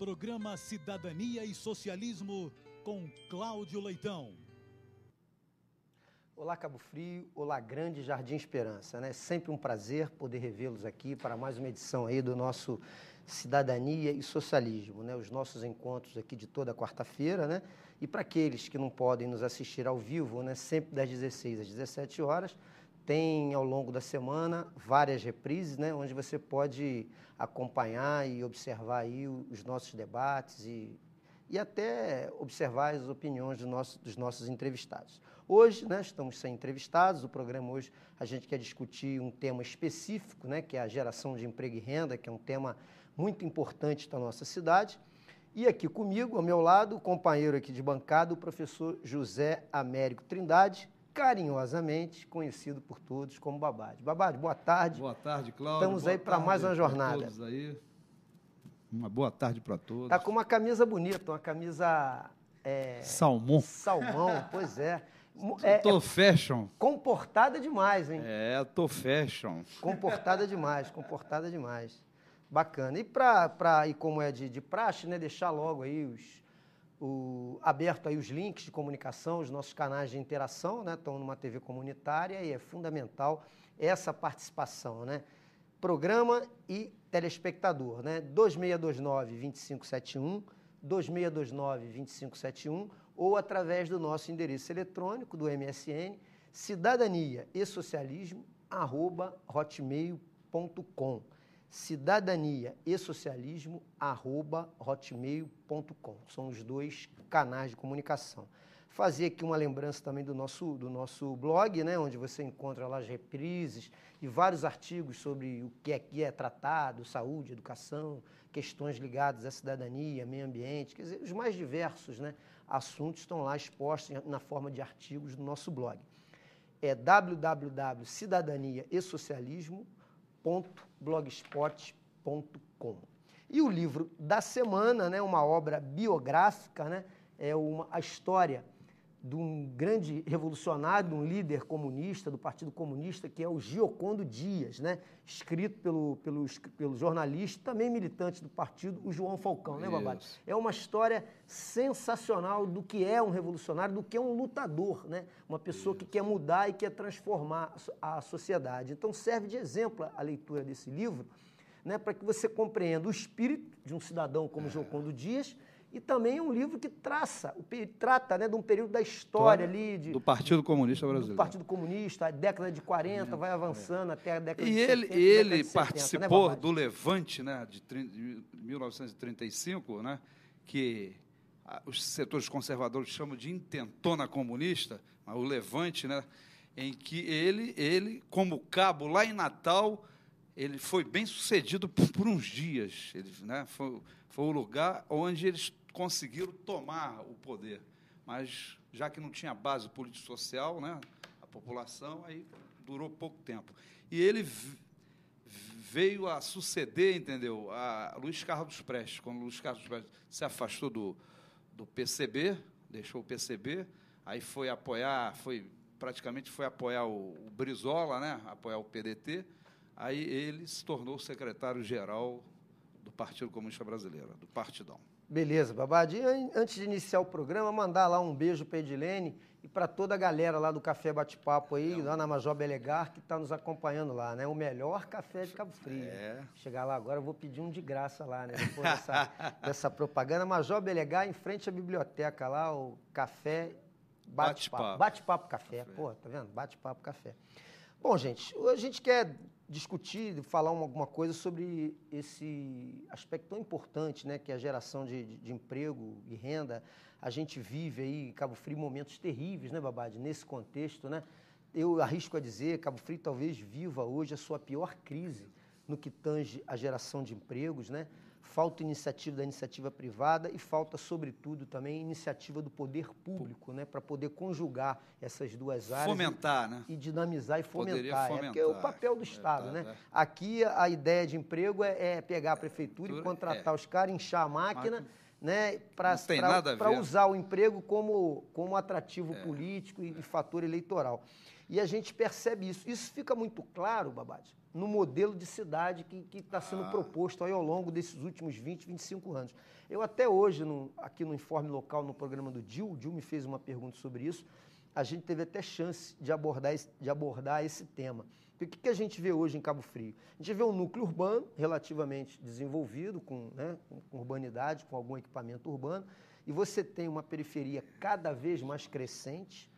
Programa Cidadania e Socialismo com Cláudio Leitão. Olá, Cabo Frio, olá, Grande Jardim Esperança, né? Sempre um prazer poder revê-los aqui para mais uma edição aí do nosso Cidadania e Socialismo, né? Os nossos encontros aqui de toda quarta-feira, né? E para aqueles que não podem nos assistir ao vivo, né? Sempre das 16 às 17 horas, tem ao longo da semana várias reprises, né? Onde você pode acompanhar e observar aí os nossos debates e até observar as opiniões dos nossos entrevistados. Hoje, né, estamos sem entrevistados, o programa hoje a gente quer discutir um tema específico, né, que é a geração de emprego e renda, que é um tema muito importante da nossa cidade. E aqui comigo, ao meu lado, o companheiro aqui de bancada, o professor José Américo Trindade, carinhosamente conhecido por todos como Babade. Babade, boa tarde. Boa tarde, Cláudio. Estamos aí para mais uma jornada. Todos aí. Uma boa tarde para todos. Está com uma camisa bonita, uma camisa... Salmão. Salmão, pois é. Tô fashion. Comportada demais, hein? Tô fashion. Comportada demais, comportada demais. Bacana. E como é de praxe, né, deixar logo aí aberto aí os links de comunicação, os nossos canais de interação, né? Estão numa TV comunitária e é fundamental essa participação, né? Programa e telespectador, né? 2629-2571, 2629-2571, ou através do nosso endereço eletrônico do MSN, cidadania e socialismo, @hotmail.com. Cidadania e socialismo, @hotmail.com. São os dois canais de comunicação. Fazer aqui uma lembrança também do nosso blog, né, onde você encontra lá as reprises e vários artigos sobre o que aqui é tratado, saúde, educação, questões ligadas à cidadania, meio ambiente, quer dizer, os mais diversos, né, assuntos estão lá expostos na forma de artigos do nosso blog. É www.cidadaniaesocialismo.blogspot.com. E o livro da semana, né, uma obra biográfica, né, a história de um grande revolucionário, de um líder comunista, do Partido Comunista, que é o Giocondo Dias, né? Escrito pelo jornalista, também militante do partido, o João Falcão, né, Babade? É uma história sensacional do que é um revolucionário, do que é um lutador, né? Uma pessoa que quer mudar e quer transformar a sociedade. Então serve de exemplo a leitura desse livro, né, para que você compreenda o espírito de um cidadão como Giocondo Dias. E também é um livro que trata, né, de um período da história ali... do Partido Comunista Brasileiro. Do Partido Comunista, a década de 40, vai avançando até a década de 70. E ele 70, participou, né, do Levante, né, de 1935, né, que os setores conservadores chamam de intentona comunista, o Levante, né, em que ele, como cabo lá em Natal, ele foi bem sucedido por uns dias. Ele, né, foi o lugar onde eles conseguiram tomar o poder. Mas, já que não tinha base político-social, né, a população, aí durou pouco tempo. E ele veio a suceder, entendeu, a Luiz Carlos Prestes. Quando Luiz Carlos Prestes se afastou do PCB, deixou o PCB, aí praticamente foi apoiar o Brizola, né, apoiar o PDT. Aí ele se tornou secretário-geral do Partido Comunista Brasileiro, do Partidão. Beleza, Babade. E antes de iniciar o programa, mandar lá um beijo para a Edilene e para toda a galera lá do Café Bate-Papo aí, lá na Major Belegar, que está nos acompanhando lá, né? O melhor café de Cabo Frio. Chegar lá agora, eu vou pedir um de graça lá, né? Depois dessa propaganda. Major Belegar, em frente à biblioteca lá, o Café Bate-Papo. Bate-Papo Café. Pô, tá vendo? Bate-Papo Café. Bom, gente, a gente quer discutir, falar alguma coisa sobre esse aspecto tão importante, né, que é a geração de emprego e renda. A gente vive aí, em Cabo Frio, momentos terríveis, né, Babade, nesse contexto, né? Eu arrisco a dizer, Cabo Frio talvez viva hoje a sua pior crise no que tange a geração de empregos, né? Falta iniciativa da iniciativa privada e falta, sobretudo, também iniciativa do poder público, né, para poder conjugar essas duas áreas. Fomentar, né? E dinamizar e fomentar. Fomentar. Porque é o papel do Estado, né? Aqui a ideia de emprego é pegar a prefeitura e contratar os caras, inchar a máquina, né, para usar o emprego como atrativo político e fator eleitoral. E a gente percebe isso. Isso fica muito claro, Babate, no modelo de cidade que está sendo proposto aí ao longo desses últimos 20, 25 anos. Eu até hoje, aqui no Informe Local, no programa do Dil, o Dil me fez uma pergunta sobre isso, a gente teve até chance de abordar esse tema. Porque o que a gente vê hoje em Cabo Frio? A gente vê um núcleo urbano relativamente desenvolvido, com urbanidade, com algum equipamento urbano, e você tem uma periferia cada vez mais crescente,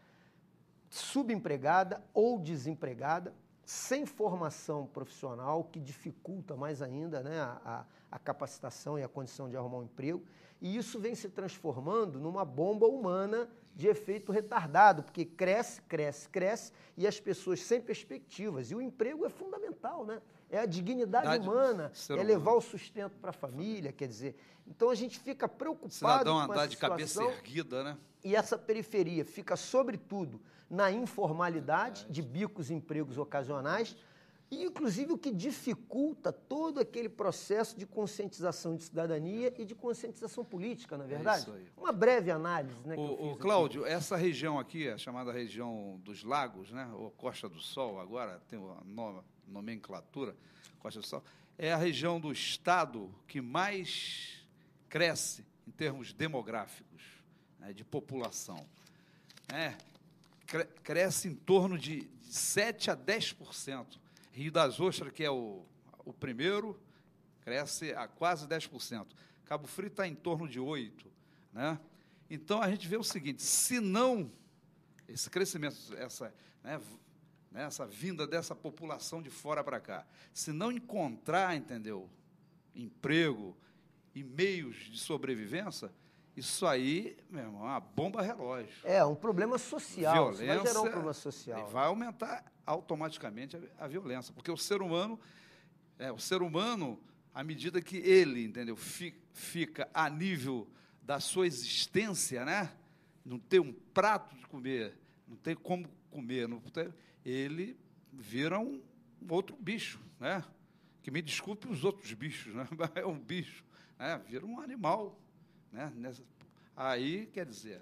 subempregada ou desempregada, sem formação profissional, que dificulta mais ainda, né, a capacitação e a condição de arrumar um emprego. E isso vem se transformando numa bomba humana de efeito retardado, porque cresce, cresce, cresce, e as pessoas sem perspectivas. E o emprego é fundamental, né? É a dignidade humana, é levar o sustento para a família, quer dizer. Então a gente fica preocupado cidadão com andar essa de cabeça situação, erguida, né? e essa periferia fica, sobretudo, na informalidade de bicos e empregos ocasionais, e, inclusive, o que dificulta todo aquele processo de conscientização de cidadania e de conscientização política, na verdade. Isso aí. Uma breve análise, né, que eu fiz Cláudio, essa região aqui, a chamada região dos lagos, né, ou Costa do Sol, agora tem uma nova nomenclatura, Costa do Sol, é a região do estado que mais cresce em termos demográficos, né, de população. Cresce em torno de 7 a 10%. Rio das Ostras, que é o primeiro, cresce a quase 10%. Cabo Frio está em torno de 8%. Né? Então, a gente vê o seguinte, se não, esse crescimento, essa vinda dessa população de fora para cá, se não encontrar, entendeu, emprego e meios de sobrevivência, isso aí, meu irmão, é uma bomba relógio. É um problema social, Violência, isso vai gerar um problema social. Vai aumentar automaticamente a violência, porque o ser humano, à medida que ele, entendeu, fica a nível da sua existência, né, não tem um prato de comer, não tem como comer, ele vira um outro bicho, né, que me desculpe os outros bichos, né, é um bicho, né, vira um animal, né, aí, quer dizer,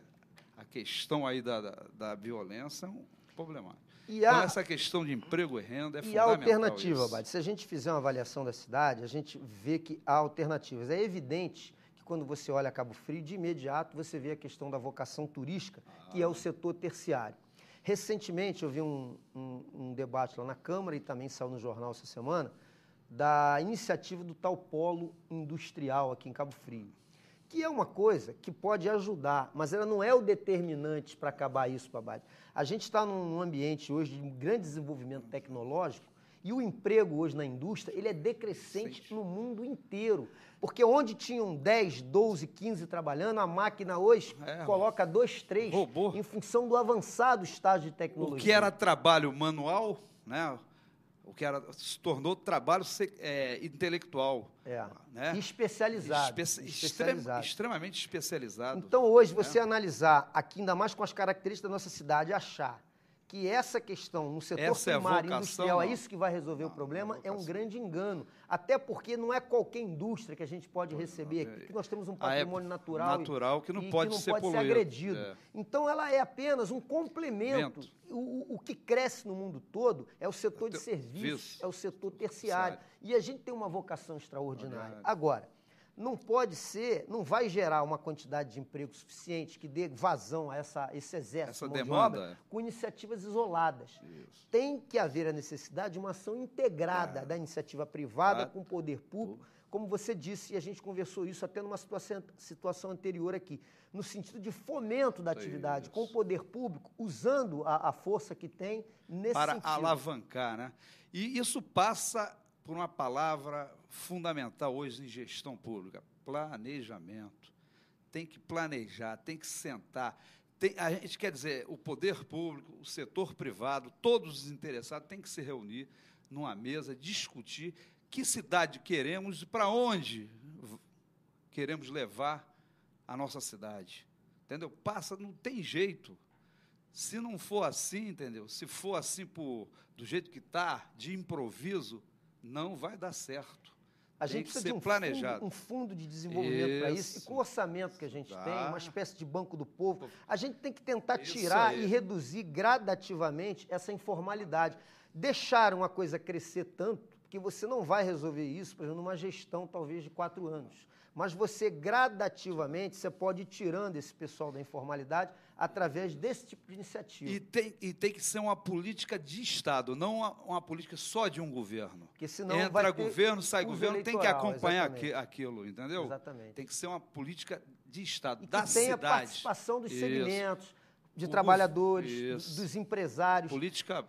a questão aí da violência é um problemático. Então, essa questão de emprego e renda é fundamental. E a alternativa, Abad, se a gente fizer uma avaliação da cidade, a gente vê que há alternativas. É evidente que quando você olha Cabo Frio, de imediato você vê a questão da vocação turística, que é o setor terciário. Recentemente, eu vi um debate lá na Câmara, e também saiu no jornal essa semana, da iniciativa do tal polo industrial aqui em Cabo Frio, que é uma coisa que pode ajudar, mas ela não é o determinante para acabar isso, Babad. A gente está num ambiente hoje de um grande desenvolvimento tecnológico, e o emprego hoje na indústria, ele é decrescente no mundo inteiro. Porque onde tinham 10, 12, 15 trabalhando, a máquina hoje coloca 2, 3, robô, em função do avançado estágio de tecnologia. O que era trabalho manual, né? O que se tornou trabalho intelectual. Né? Especializado. Extremamente especializado. Então, hoje, você analisar aqui, ainda mais com as características da nossa cidade, achar que essa questão no setor primário industrial é isso que vai resolver o problema, é um grande engano. Até porque não é qualquer indústria que a gente pode receber aqui, que nós temos um patrimônio natural que não pode ser agredido. Então, ela é apenas um complemento. O que cresce no mundo todo é o setor de serviços, é o setor terciário. E a gente tem uma vocação extraordinária. Agora, não pode ser, não vai gerar uma quantidade de emprego suficiente que dê vazão a esse exército de obra com iniciativas isoladas. Isso. Tem que haver a necessidade de uma ação integrada da iniciativa privada com o poder público, como você disse, e a gente conversou isso até numa situação anterior aqui, no sentido de fomento da atividade com o poder público, usando a força que tem nesse sentido. Para alavancar, né? E isso passa por uma palavra fundamental hoje em gestão pública: planejamento. Tem que planejar, tem que sentar. A gente quer dizer, o poder público, o setor privado, todos os interessados têm que se reunir numa mesa, discutir que cidade queremos e para onde queremos levar a nossa cidade. Entendeu? Não tem jeito. Se não for assim, entendeu? Se for assim do jeito que está, de improviso, não vai dar certo. A Tem gente que precisa ser de planejado. um fundo de desenvolvimento para isso. E Isso. com o orçamento que a gente tem, Tá. uma espécie de banco do povo, a gente tem que tentar Isso tirar aí. e reduzir gradativamente essa informalidade. Deixar uma coisa crescer tanto, que você não vai resolver isso, por exemplo, numa gestão talvez de 4 anos. Mas você gradativamente, você pode ir tirando esse pessoal da informalidade através desse tipo de iniciativa. E tem que ser uma política de Estado, não uma política só de um governo. Porque senão Entra vai ter governo, sai uso governo, tem que eleitoral, acompanhar exatamente. aquilo, entendeu? Exatamente. Tem que ser uma política de Estado, E que da tenha cidade. participação dos Isso. segmentos, de O trabalhadores, isso. dos empresários. Política...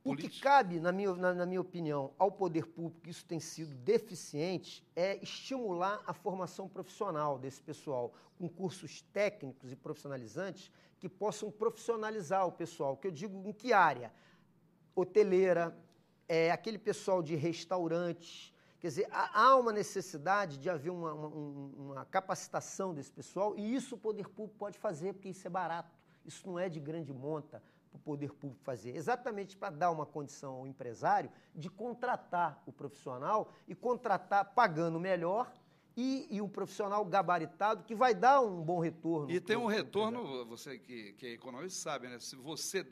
O que cabe, na minha opinião, ao poder público, isso tem sido deficiente, é estimular a formação profissional desse pessoal, com cursos técnicos e profissionalizantes que possam profissionalizar o pessoal. Que eu digo em que área? Hoteleira, aquele pessoal de restaurantes. Quer dizer, há uma necessidade de haver uma capacitação desse pessoal, e isso o poder público pode fazer, porque isso é barato, isso não é de grande monta para o poder público fazer, exatamente para dar uma condição ao empresário de contratar o profissional e contratar pagando melhor e um profissional gabaritado que vai dar um bom retorno. E tem um retorno, você que é economista sabe, né? Se você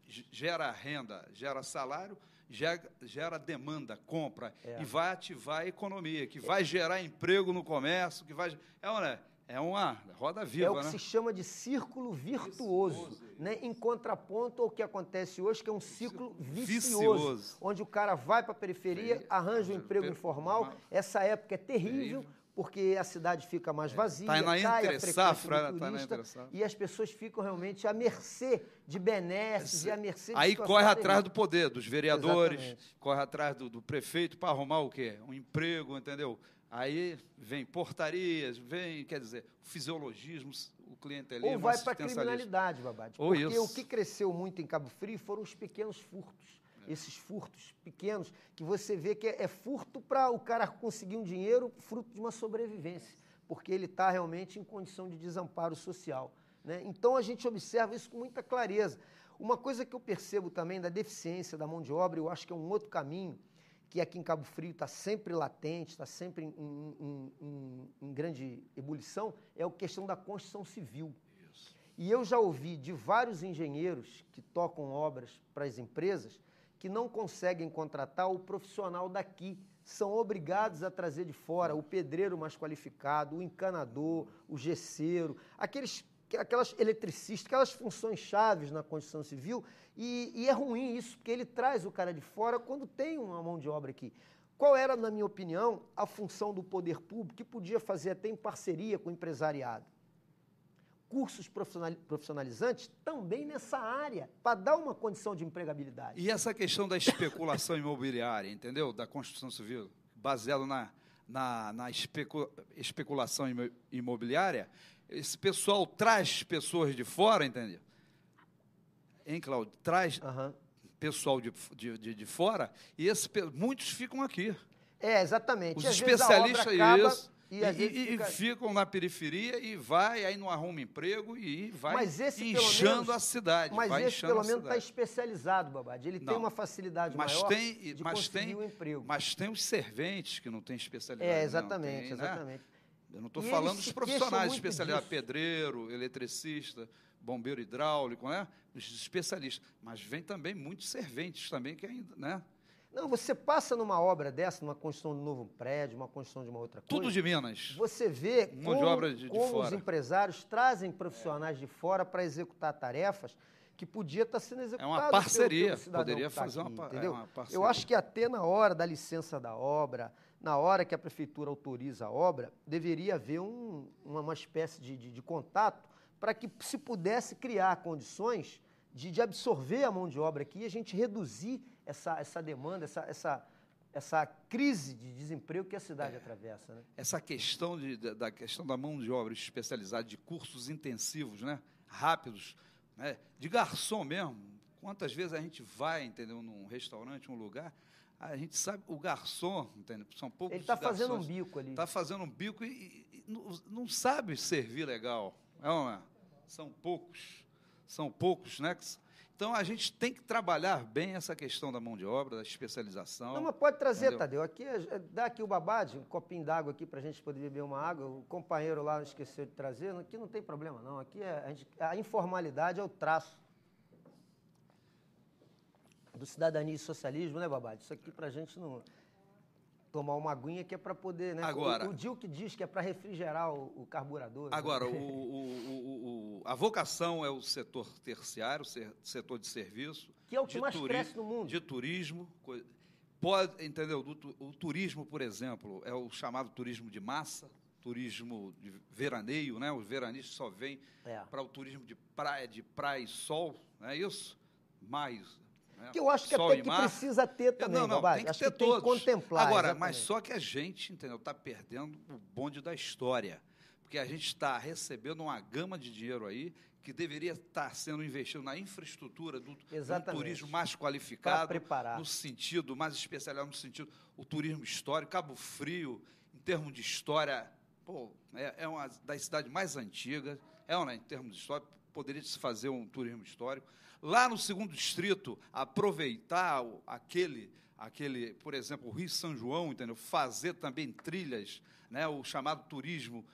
gera renda, gera salário, gera demanda, compra, e vai ativar a economia, que vai gerar emprego no comércio, que vai... É uma roda viva, é o que né? se chama de círculo virtuoso, né? Em contraponto ao que acontece hoje, que é um ciclo vicioso, onde o cara vai para a periferia, arranja um emprego informal. Essa época é terrível, porque a cidade fica mais vazia, cai a entre-safra, turista, e as pessoas ficam realmente à mercê de benesses e à mercê de Aí situações corre atrás terríveis. do poder, dos vereadores, Exatamente. corre atrás do prefeito para arrumar o quê? Um emprego, entendeu? Aí vem portarias, quer dizer, fisiologismos, o clientelismo, Ou vai para a assistencialismo. criminalidade, Babade. Ou Porque isso. o que cresceu muito em Cabo Frio foram os pequenos furtos. Esses furtos pequenos, que você vê que é furto para o cara conseguir um dinheiro fruto de uma sobrevivência, porque ele está realmente em condição de desamparo social, né? Então a gente observa isso com muita clareza. Uma coisa que eu percebo também da deficiência da mão de obra, eu acho que é um outro caminho, que aqui em Cabo Frio está sempre latente, está sempre em grande ebulição, é a questão da construção civil. Isso. E eu já ouvi de vários engenheiros que tocam obras para as empresas que não conseguem contratar o profissional daqui, são obrigados a trazer de fora o pedreiro mais qualificado, o encanador, o gesseiro, aquelas eletricistas, aquelas funções chaves na construção civil, e é ruim isso, porque ele traz o cara de fora quando tem uma mão de obra aqui. Qual era, na minha opinião, a função do poder público, que podia fazer até em parceria com o empresariado? Cursos profissionalizantes também nessa área, para dar uma condição de empregabilidade. E essa questão da especulação imobiliária, entendeu? Da construção civil, baseado na especulação imobiliária, esse pessoal traz pessoas de fora, entendeu? Hein, Cláudio? Traz pessoal de fora e muitos ficam aqui. Exatamente. Os Às vezes especialistas a obra acaba, isso. E ficam na periferia e aí não arruma emprego e vai inchando a cidade. Mas esse, pelo menos, está especializado, Babade. Ele tem uma facilidade maior de conseguir um emprego. Mas tem os serventes que não têm especialidade. Exatamente, exatamente. Né? Eu não estou falando dos profissionais especializados, pedreiro, eletricista, bombeiro hidráulico, né? Os especialistas. Mas vem também muitos serventes também que ainda, né? Não, você passa numa obra dessa, numa construção de um novo prédio, uma construção de uma outra coisa... Tudo de Minas. Você vê como os fora. empresários trazem profissionais de fora para executar tarefas que podia estar sendo executadas. É uma parceria, pelo cidadão poderia que tá fazer aqui, uma parceria. Eu acho que até na hora da licença da obra, na hora que a prefeitura autoriza a obra, deveria haver uma espécie de contato para que se pudesse criar condições de absorver a mão de obra aqui e a gente reduzir essa demanda, essa crise de desemprego que a cidade atravessa, né? Essa questão da questão da mão de obra especializada, de cursos intensivos, né? Rápidos, né? De garçom mesmo. Quantas vezes a gente vai, entendeu, num restaurante, um lugar, a gente sabe, o garçom, entendeu? São poucos Ele está garçons, fazendo um bico ali. Está fazendo um bico e não sabe servir legal. Não é? São poucos, né? Então, a gente tem que trabalhar bem essa questão da mão de obra, da especialização. Não, mas pode trazer, entendeu? Tadeu. Aqui, dá aqui o babade, um copinho d'água aqui para a gente poder beber uma água. O companheiro lá esqueceu de trazer. Aqui não tem problema, não. Aqui a informalidade é o traço do cidadania e socialismo, né, babade? Isso aqui para a gente não tomar uma aguinha que é para poder, né? Agora, o Dil que diz que é para refrigerar o carburador. Agora, né? a vocação é o setor terciário, o setor de serviço. Que é o que mais cresce no mundo. De turismo. Pode, entendeu? O turismo, por exemplo, é o chamado turismo de massa, turismo de veraneio, né? Os veranistas só vêm para o turismo de praia e sol, não é isso? Mais... Que eu acho que Sol até que precisa ter também, tem que acho ter que todos. tem que contemplar. Agora, exatamente. mas só que a gente, entendeu, está perdendo o bonde da história, porque a gente está recebendo uma gama de dinheiro aí que deveria estar sendo investido na infraestrutura do turismo mais qualificado, no sentido mais especializado, no sentido o turismo histórico. Cabo Frio, em termos de história, é uma das cidades mais antigas, em termos de história, poderia se fazer um turismo histórico. Lá no segundo distrito, aproveitar aquele, por exemplo, o Rio São João, entendeu? Fazer também trilhas, né? O chamado turismo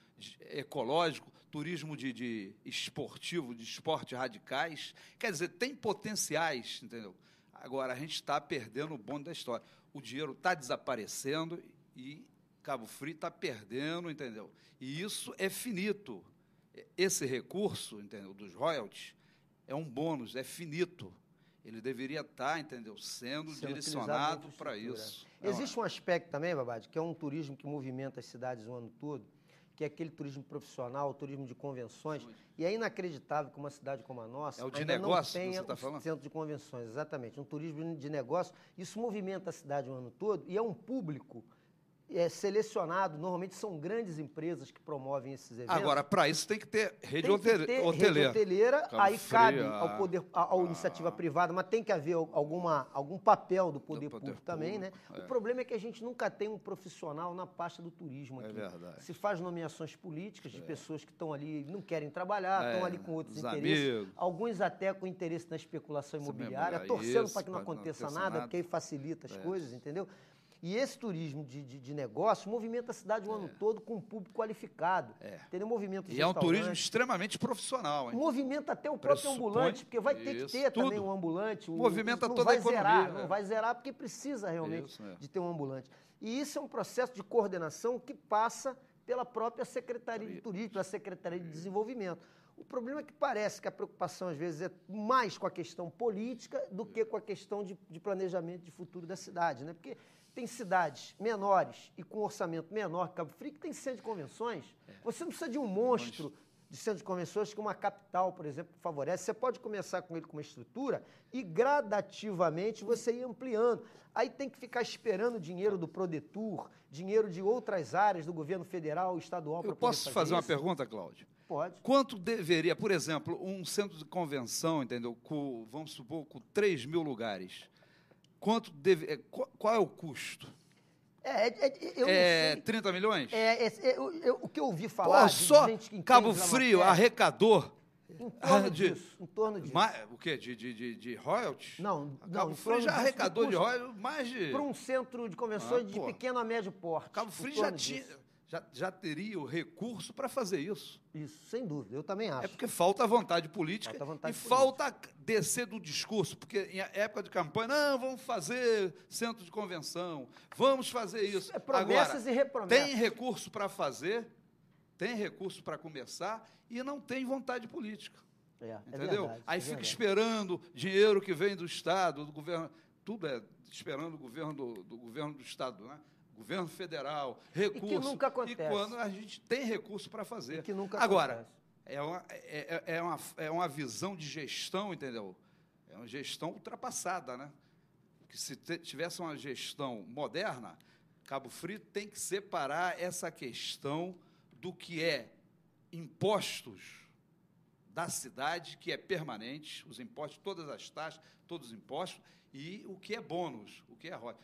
ecológico, turismo de esportivo, de esportes radicais. Quer dizer, tem potenciais, entendeu? Agora, a gente está perdendo o bonde da história. O dinheiro está desaparecendo e Cabo Frio está perdendo, entendeu? E isso é finito. Esse recurso, entendeu, dos royalties, é um bônus, é finito. Ele deveria estar, entendeu, sendo direcionado para isso. Existe um aspecto também, Babade, que é um turismo que movimenta as cidades o ano todo, que é aquele turismo profissional, o turismo de convenções. E é inacreditável que uma cidade como a nossa o de ainda negócio, não tenha você tá falando? Centro de convenções, exatamente. Um turismo de negócio. Isso movimenta a cidade o ano todo e é um público selecionado, normalmente são grandes empresas que promovem esses eventos. Agora, para isso tem que ter rede hoteleira. Rede hoteleira, aí cabe à iniciativa privada, mas tem que haver algum papel do poder público também, né? O problema é que a gente nunca tem um profissional na pasta do turismo aqui. É verdade. Se faz nomeações políticas de pessoas que estão ali, não querem trabalhar, estão ali com outros interesses. Amigos. Alguns até com interesse na especulação imobiliária, torcendo para que não aconteça nada, porque aí facilita as coisas, entendeu? E esse turismo de negócio movimenta a cidade o ano todo com um público qualificado. Entendeu? Movimenta os E é um turismo extremamente profissional. Hein? Movimenta até o próprio ambulante, porque vai ter que ter também um ambulante. Movimenta não toda vai a economia. Zerar, não vai zerar porque precisa realmente de ter um ambulante. E isso é um processo de coordenação que passa pela própria Secretaria de Turismo, pela Secretaria de Desenvolvimento. O problema é que parece que a preocupação, às vezes, é mais com a questão política do que com a questão de planejamento de futuro da cidade, né? Porque tem cidades menores e com orçamento menor que Cabo Frio que tem centro de convenções. Você não precisa de um monstro de centro de convenções que uma capital, por exemplo, favorece. Você pode começar com ele com uma estrutura e gradativamente você ir ampliando. Aí tem que ficar esperando dinheiro do Prodetur, dinheiro de outras áreas do governo federal, estadual. Eu posso fazer uma pergunta, Cláudio? Pode. Quanto deveria, por exemplo, um centro de convenção, entendeu? Vamos supor, com 3 mil lugares. Qual é o custo? Eu não sei. 30 milhões? O que eu ouvi falar só de gente que Cabo Frio arrecadou em torno disso. O quê? De royalties? Não. Cabo Frio já arrecadou de royalties mais de... Para um centro de convenções de pequeno a médio porte. Cabo Frio já teria o recurso para fazer isso. Isso, sem dúvida, eu também acho. É porque falta a vontade política falta descer do discurso, porque em época de campanha, não, vamos fazer centro de convenção, vamos fazer isso. Promessas agora, e repromessas. Tem recurso para fazer, tem recurso para começar e não tem vontade política. Entendeu? Verdade, aí fica esperando dinheiro que vem do Estado, do governo, tudo esperando o governo do governo do Estado, né? Governo federal, recurso. E que nunca acontece. E quando a gente tem recurso para fazer. E que nunca Agora, acontece. é uma visão de gestão, entendeu? É uma gestão ultrapassada, né? Que se tivesse uma gestão moderna, Cabo Frio tem que separar essa questão do que é impostos da cidade, que é permanente, os impostos, todas as taxas, todos os impostos, e o que é bônus, o que é royalties.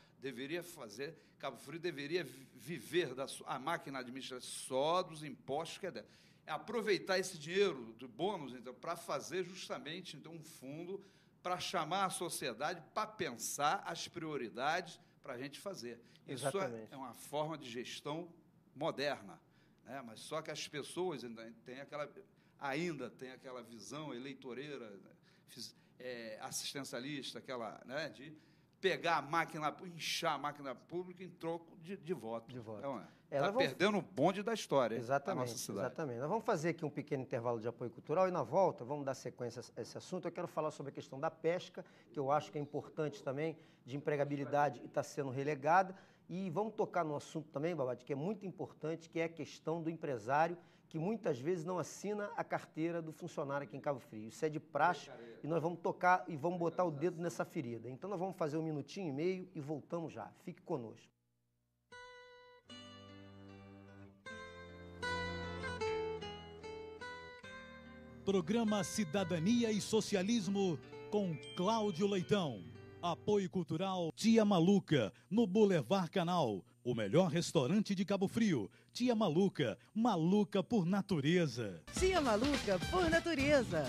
Cabo Frio deveria viver a máquina administrativa só dos impostos que é dela. Aproveitar esse dinheiro do bônus, então, para fazer justamente um fundo para chamar a sociedade para pensar as prioridades para a gente fazer. Isso é uma forma de gestão moderna, né? Mas só que as pessoas ainda têm aquela visão eleitoreira, assistencialista, aquela, né, de pegar a máquina, inchar a máquina pública em troco de voto. Está perdendo o bonde da história. Exatamente, da nossa cidade. Exatamente. Nós vamos fazer aqui um pequeno intervalo de apoio cultural e, na volta, vamos dar sequência a esse assunto. Eu quero falar sobre a questão da pesca, que eu acho que é importante também, de empregabilidade e está sendo relegada. E vamos tocar num assunto também, Babate, que é muito importante, que é a questão do empresário, que muitas vezes não assina a carteira do funcionário aqui em Cabo Frio. Isso é de praxe e nós vamos tocar e vamos botar o dedo nessa ferida. Então nós vamos fazer 1 minutinho e meio e voltamos já. Fique conosco. Programa Cidadania e Socialismo com Cláudio Leitão. Apoio Cultural Tia Maluca, no Boulevard Canal. O melhor restaurante de Cabo Frio. Tia Maluca, maluca por natureza. Tia Maluca por natureza.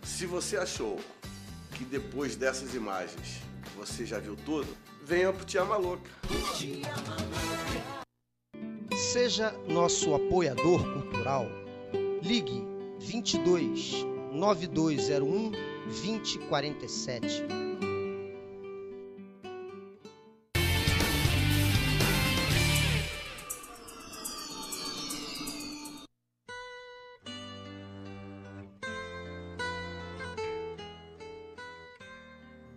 Se você achou que depois dessas imagens você já viu tudo, venha pro Tia Maluca. Seja nosso apoiador cultural. Ligue 22 9201 2047.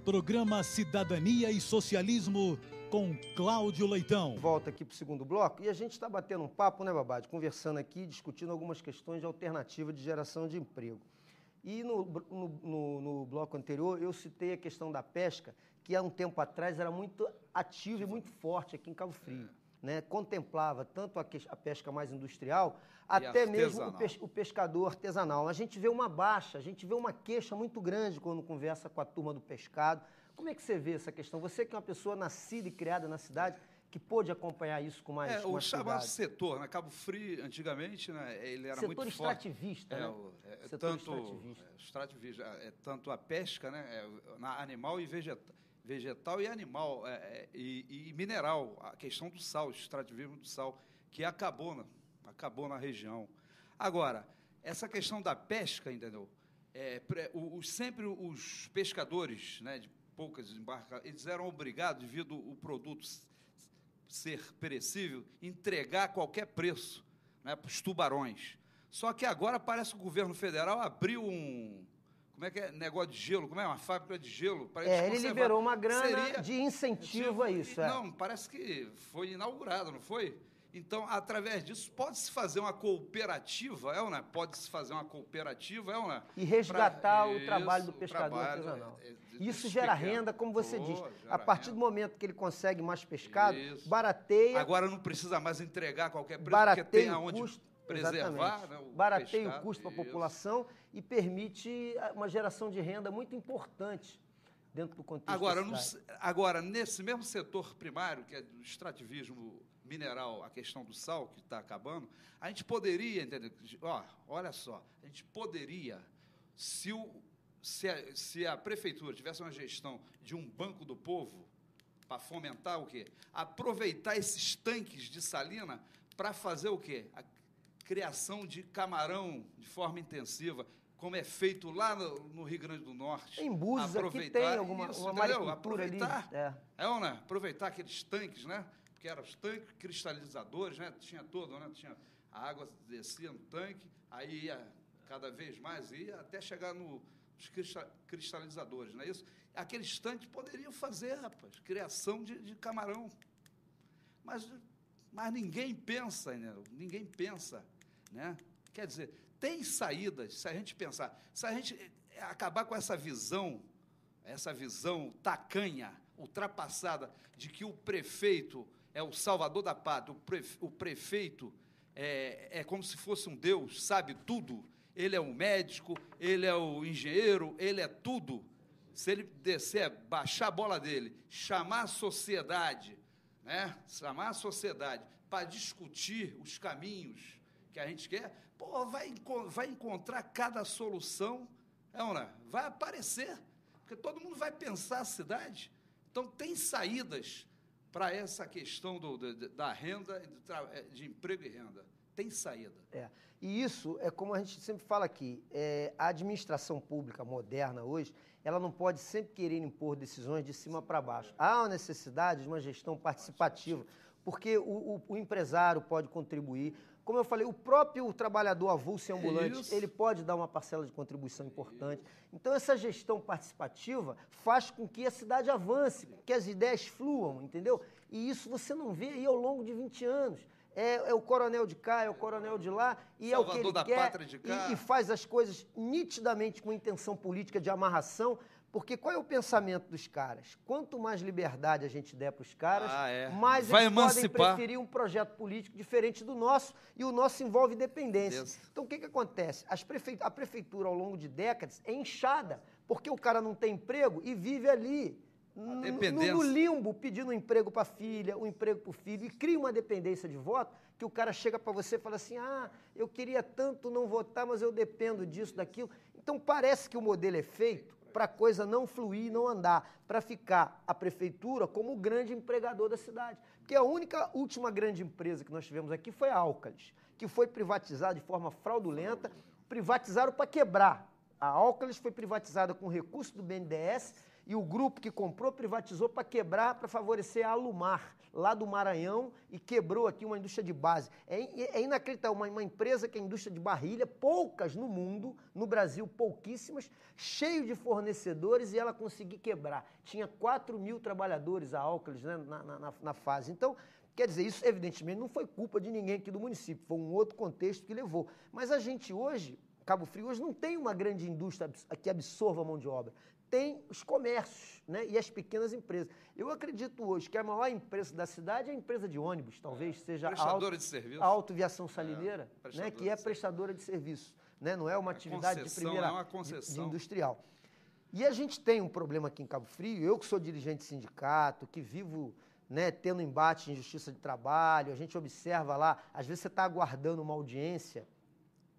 Programa Cidadania e Socialismo com Cláudio Leitão. Volta aqui para o segundo bloco e a gente está batendo um papo, né, Babade? Conversando aqui, discutindo algumas questões de alternativa de geração de emprego. E no bloco anterior eu citei a questão da pesca, que há um tempo atrás era muito ativa e muito forte aqui em Cabo Frio. Né? Contemplava tanto a pesca mais industrial, até mesmo o pescador artesanal. A gente vê uma baixa, a gente vê uma queixa muito grande quando conversa com a turma do pescado. Como é que você vê essa questão? Você que é uma pessoa nascida e criada na cidade, que pôde acompanhar isso com mais o chamado setor, né? Cabo Frio, antigamente, né, ele era muito forte. Setor extrativista, né? Setor extrativista. Tanto a pesca, né, na animal e vegetal e animal, e mineral, a questão do sal, o extrativismo do sal, que acabou na região. Agora, essa questão da pesca, entendeu? Sempre os pescadores, né, de poucas embarcações, eles eram obrigados, devido ao produto ser perecível, entregar a qualquer preço, né, para os tubarões. Só que agora parece que o governo federal abriu como é que é? Negócio de gelo, como é? Uma fábrica de gelo para eles ele liberou uma grana de incentivo a isso. Não, parece que foi inaugurado, não foi? Então, através disso, pode-se fazer uma cooperativa, né? Pode-se fazer uma cooperativa, né? E resgatar o trabalho do pescador artesanal. Isso gera renda, como você diz. A partir do momento que ele consegue mais pescado, barateia... Agora não precisa mais entregar qualquer preço, barateia porque tem aonde preservar, né, barateia o custo para a população e permite uma geração de renda muito importante dentro do contexto da cidade. Agora, nesse mesmo setor primário, que é do extrativismo mineral, a questão do sal, que está acabando, a gente poderia, entendeu? Olha só, a gente poderia, se a prefeitura tivesse uma gestão de um banco do povo, para fomentar o quê? Aproveitar esses tanques de salina para fazer o quê? A criação de camarão de forma intensiva, como é feito lá no Rio Grande do Norte. Em Búzios aqui tem uma maricultura ali. Aproveitar aqueles tanques, né? Porque eram os tanques cristalizadores, né? Tinha todo, né? Tinha a água descia no tanque, aí ia cada vez mais, ia até chegar nos cristalizadores, não é isso? Aqueles tanques poderiam fazer, rapaz, criação de camarão. Mas ninguém pensa, né? Ninguém pensa, né? Quer dizer, tem saídas, se a gente pensar, se a gente acabar com essa visão tacanha, ultrapassada, de que o prefeito é o salvador da pátria, o prefeito é como se fosse um Deus, sabe tudo, ele é o médico, ele é o engenheiro, ele é tudo. Se ele descer, baixar a bola dele, chamar a sociedade, né? Chamar a sociedade para discutir os caminhos que a gente quer, pô, vai encontrar cada solução, vai aparecer, porque todo mundo vai pensar a cidade. Então, tem saídas para essa questão da renda, de emprego e renda. Tem saída. E isso é como a gente sempre fala aqui, a administração pública moderna hoje, ela não pode sempre querer impor decisões de cima para baixo. Há uma necessidade de uma gestão participativa, porque o empresário pode contribuir. Como eu falei, o próprio trabalhador avulso e ambulante, ele pode dar uma parcela de contribuição importante. Então, essa gestão participativa faz com que a cidade avance, que as ideias fluam, entendeu? E isso você não vê aí ao longo de 20 anos. É o coronel de cá, é o coronel de lá, e Salvador é o que ele da quer, pátria de cá. E faz as coisas nitidamente com intenção política de amarração, porque qual é o pensamento dos caras? Quanto mais liberdade a gente der para os caras, mais vai eles emancipar. podem preferir um projeto político diferente do nosso, e o nosso envolve dependência. Então, o que acontece? A prefeitura, ao longo de décadas, é inchada, porque o cara não tem emprego e vive ali, no limbo, pedindo um emprego para a filha, um emprego para o filho, e cria uma dependência de voto, que o cara chega para você e fala assim, eu queria tanto não votar, mas eu dependo disso, daquilo. Então, parece que o modelo é feito para a coisa não fluir e não andar, para ficar a prefeitura como o grande empregador da cidade. Porque a última grande empresa que nós tivemos aqui foi a Álcalis, que foi privatizada de forma fraudulenta, privatizaram para quebrar. A Álcalis foi privatizada com recurso do BNDES, e o grupo que comprou privatizou para quebrar, para favorecer a Alumar, lá do Maranhão, e quebrou aqui uma indústria de base. É inacreditável, uma empresa que é indústria de barrilha, poucas no mundo, no Brasil pouquíssimas, cheio de fornecedores, e ela conseguiu quebrar. Tinha 4 mil trabalhadores, a Álcalis, né, na fase. Então, quer dizer, isso evidentemente não foi culpa de ninguém aqui do município, foi um outro contexto que levou. Mas a gente hoje, Cabo Frio, hoje não tem uma grande indústria que absorva a mão de obra. Tem os comércios, né, e as pequenas empresas. Eu acredito hoje que a maior empresa da cidade é a empresa de ônibus, talvez seja a Autoviação Salineira, né, que é prestadora de serviço. Né, não é uma atividade de primeira de industrial. E a gente tem um problema aqui em Cabo Frio, eu que sou dirigente de sindicato, que vivo, né, tendo embate em justiça de trabalho, a gente observa lá, às vezes você está aguardando uma audiência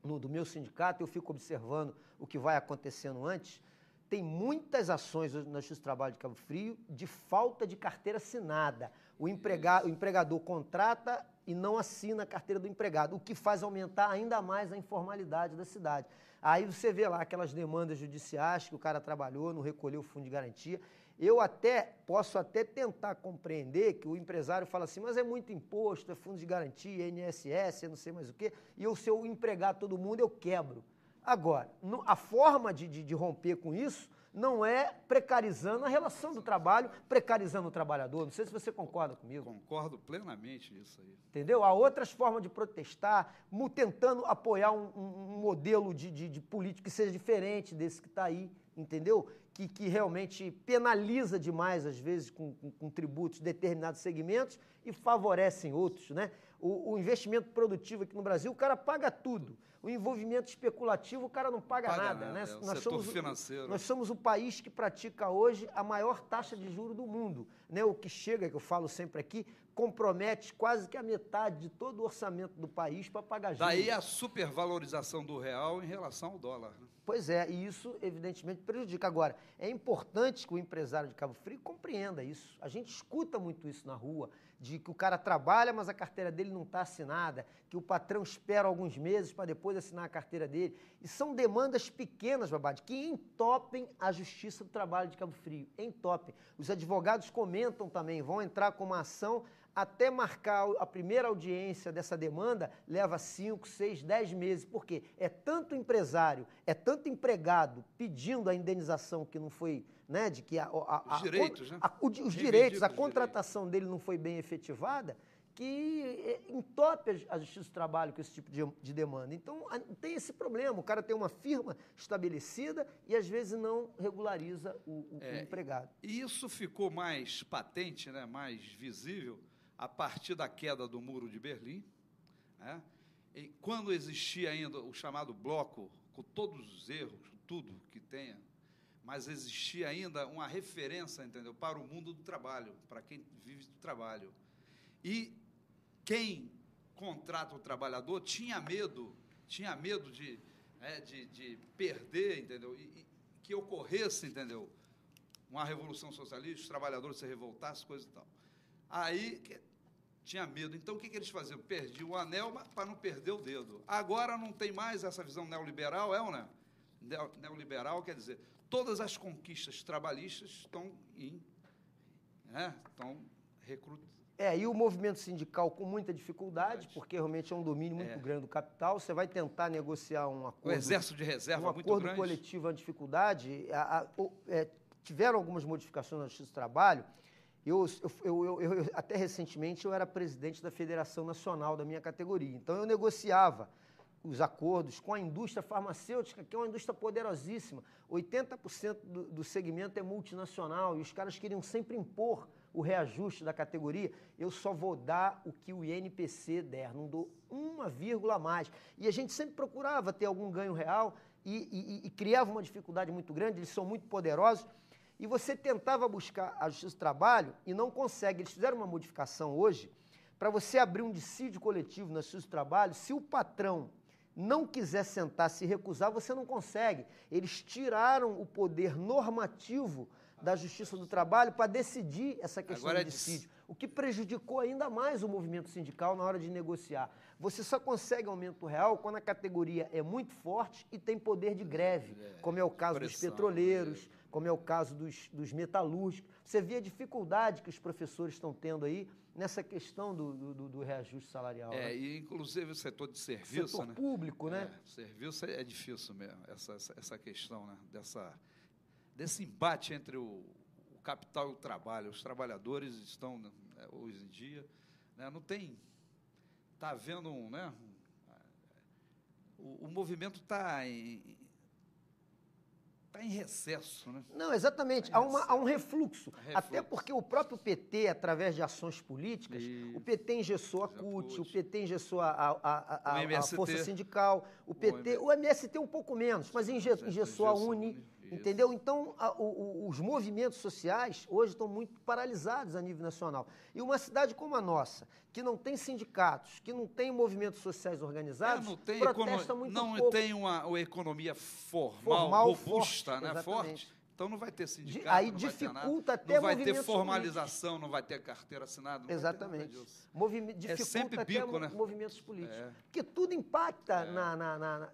do meu sindicato, eu fico observando o que vai acontecendo antes. Tem muitas ações na Justiça do Trabalho de Cabo Frio de falta de carteira assinada. O empregador contrata e não assina a carteira do empregado, o que faz aumentar ainda mais a informalidade da cidade. Aí você vê lá aquelas demandas judiciais que o cara trabalhou, não recolheu o fundo de garantia. Eu posso até tentar compreender que o empresário fala assim, mas é muito imposto, é fundo de garantia, é INSS, é não sei mais o quê, e se eu empregar todo mundo, eu quebro. Agora, a forma de romper com isso não é precarizando a relação do trabalho, precarizando o trabalhador. Não sei se você concorda comigo. Concordo plenamente nisso aí. Entendeu? Há outras formas de protestar, tentando apoiar um modelo de político que seja diferente desse que está aí, entendeu? Que realmente penaliza demais, às vezes, com tributos determinados segmentos e favorecem outros, né? O investimento produtivo aqui no Brasil, o cara paga tudo. O envolvimento especulativo, o cara não paga nada, né? Nós somos o país que pratica hoje a maior taxa de juros do mundo, né? O que chega, que eu falo sempre aqui, compromete quase que a metade de todo o orçamento do país para pagar juros. Daí a supervalorização do real em relação ao dólar, né? Pois é, e isso evidentemente prejudica. Agora, é importante que o empresário de Cabo Frio compreenda isso. A gente escuta muito isso na rua, de que o cara trabalha, mas a carteira dele não está assinada, que o patrão espera alguns meses para depois assinar a carteira dele. E são demandas pequenas, Babade, que entopem a Justiça do Trabalho de Cabo Frio, entopem. Os advogados comentam também, vão entrar com uma ação até marcar a primeira audiência dessa demanda, leva 5, 6, 10 meses. Por quê? É tanto empresário, é tanto empregado pedindo a indenização que não foi, né, de que os direitos, né? Os direitos, a contratação dele não foi bem efetivada, que entope a Justiça do Trabalho com esse tipo de demanda. Então, tem esse problema, o cara tem uma firma estabelecida e, às vezes, não regulariza o empregado. E isso ficou mais patente, né, mais visível, a partir da queda do Muro de Berlim, né? E quando existia ainda o chamado bloco com todos os erros, tudo que tenha, mas existia ainda uma referência, entendeu, para o mundo do trabalho, para quem vive do trabalho. E quem contrata o trabalhador tinha medo de perder, entendeu, e que ocorresse, entendeu, uma revolução socialista, os trabalhadores se revoltassem, coisa e tal. Aí tinha medo. Então, o que eles faziam? Perdiam o anel para não perder o dedo. Agora não tem mais essa visão neoliberal, né? Neoliberal quer dizer, todas as conquistas trabalhistas estão recrutando. E o movimento sindical com muita dificuldade, porque realmente é um domínio muito grande do capital. Você vai tentar negociar um acordo... O exército de reserva muito grande. Um acordo coletivo é uma dificuldade. Tiveram algumas modificações na Justiça do Trabalho. Eu até recentemente, eu era presidente da Federação Nacional da minha categoria. Então, eu negociava os acordos com a indústria farmacêutica, que é uma indústria poderosíssima. 80% do segmento é multinacional e os caras queriam sempre impor o reajuste da categoria. Eu só vou dar o que o INPC der, não dou uma vírgula a mais. E a gente sempre procurava ter algum ganho real e criava uma dificuldade muito grande, eles são muito poderosos. E você tentava buscar a Justiça do Trabalho e não consegue. Eles fizeram uma modificação hoje para você abrir um dissídio coletivo na Justiça do Trabalho. Se o patrão não quiser sentar, se recusar, você não consegue. Eles tiraram o poder normativo da Justiça do Trabalho para decidir essa questão do dissídio, o que prejudicou ainda mais o movimento sindical na hora de negociar. Você só consegue aumento real quando a categoria é muito forte e tem poder de greve, como é o caso dos petroleiros, como é o caso dos metalúrgicos. Você vê a dificuldade que os professores estão tendo aí nessa questão do reajuste salarial. Né? E inclusive o setor de serviço, setor público, né? Serviço é difícil mesmo, essa questão, né? Desse embate entre o capital e o trabalho. Os trabalhadores estão, hoje em dia, né, não tem... Está havendo o movimento está em recesso, né? Não, exatamente. Há um refluxo. Até porque o próprio PT, através de ações políticas, o PT engessou a CUT, o PT engessou a Força Sindical, o MST um pouco menos, mas engessou a UNE. Entendeu? Então, os movimentos sociais hoje estão muito paralisados a nível nacional. E uma cidade como a nossa, que não tem sindicatos, que não tem movimentos sociais organizados, protesta muito pouco. Não tem uma economia formal robusta, né? Forte. Então não vai ter sindicato, aí não dificulta vai ter nada, não vai ter formalização, políticos. Não vai ter carteira assinada. Não exatamente. Vai ter nada dificulta sempre bico, né? Movimentos políticos. Porque tudo impacta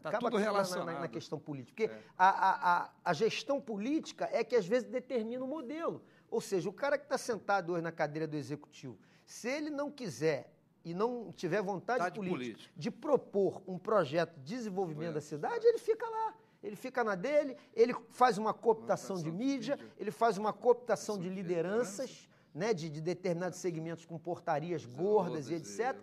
acaba tudo relacionado na questão política. Porque a gestão política é que às vezes determina o modelo. Ou seja, o cara que está sentado hoje na cadeira do executivo, se ele não quiser e não tiver vontade política de propor um projeto de desenvolvimento da cidade, ele fica lá. Ele fica na dele, ele faz uma cooptação de mídia, ele faz uma cooptação de lideranças, né, de determinados segmentos com portarias gordas e etc.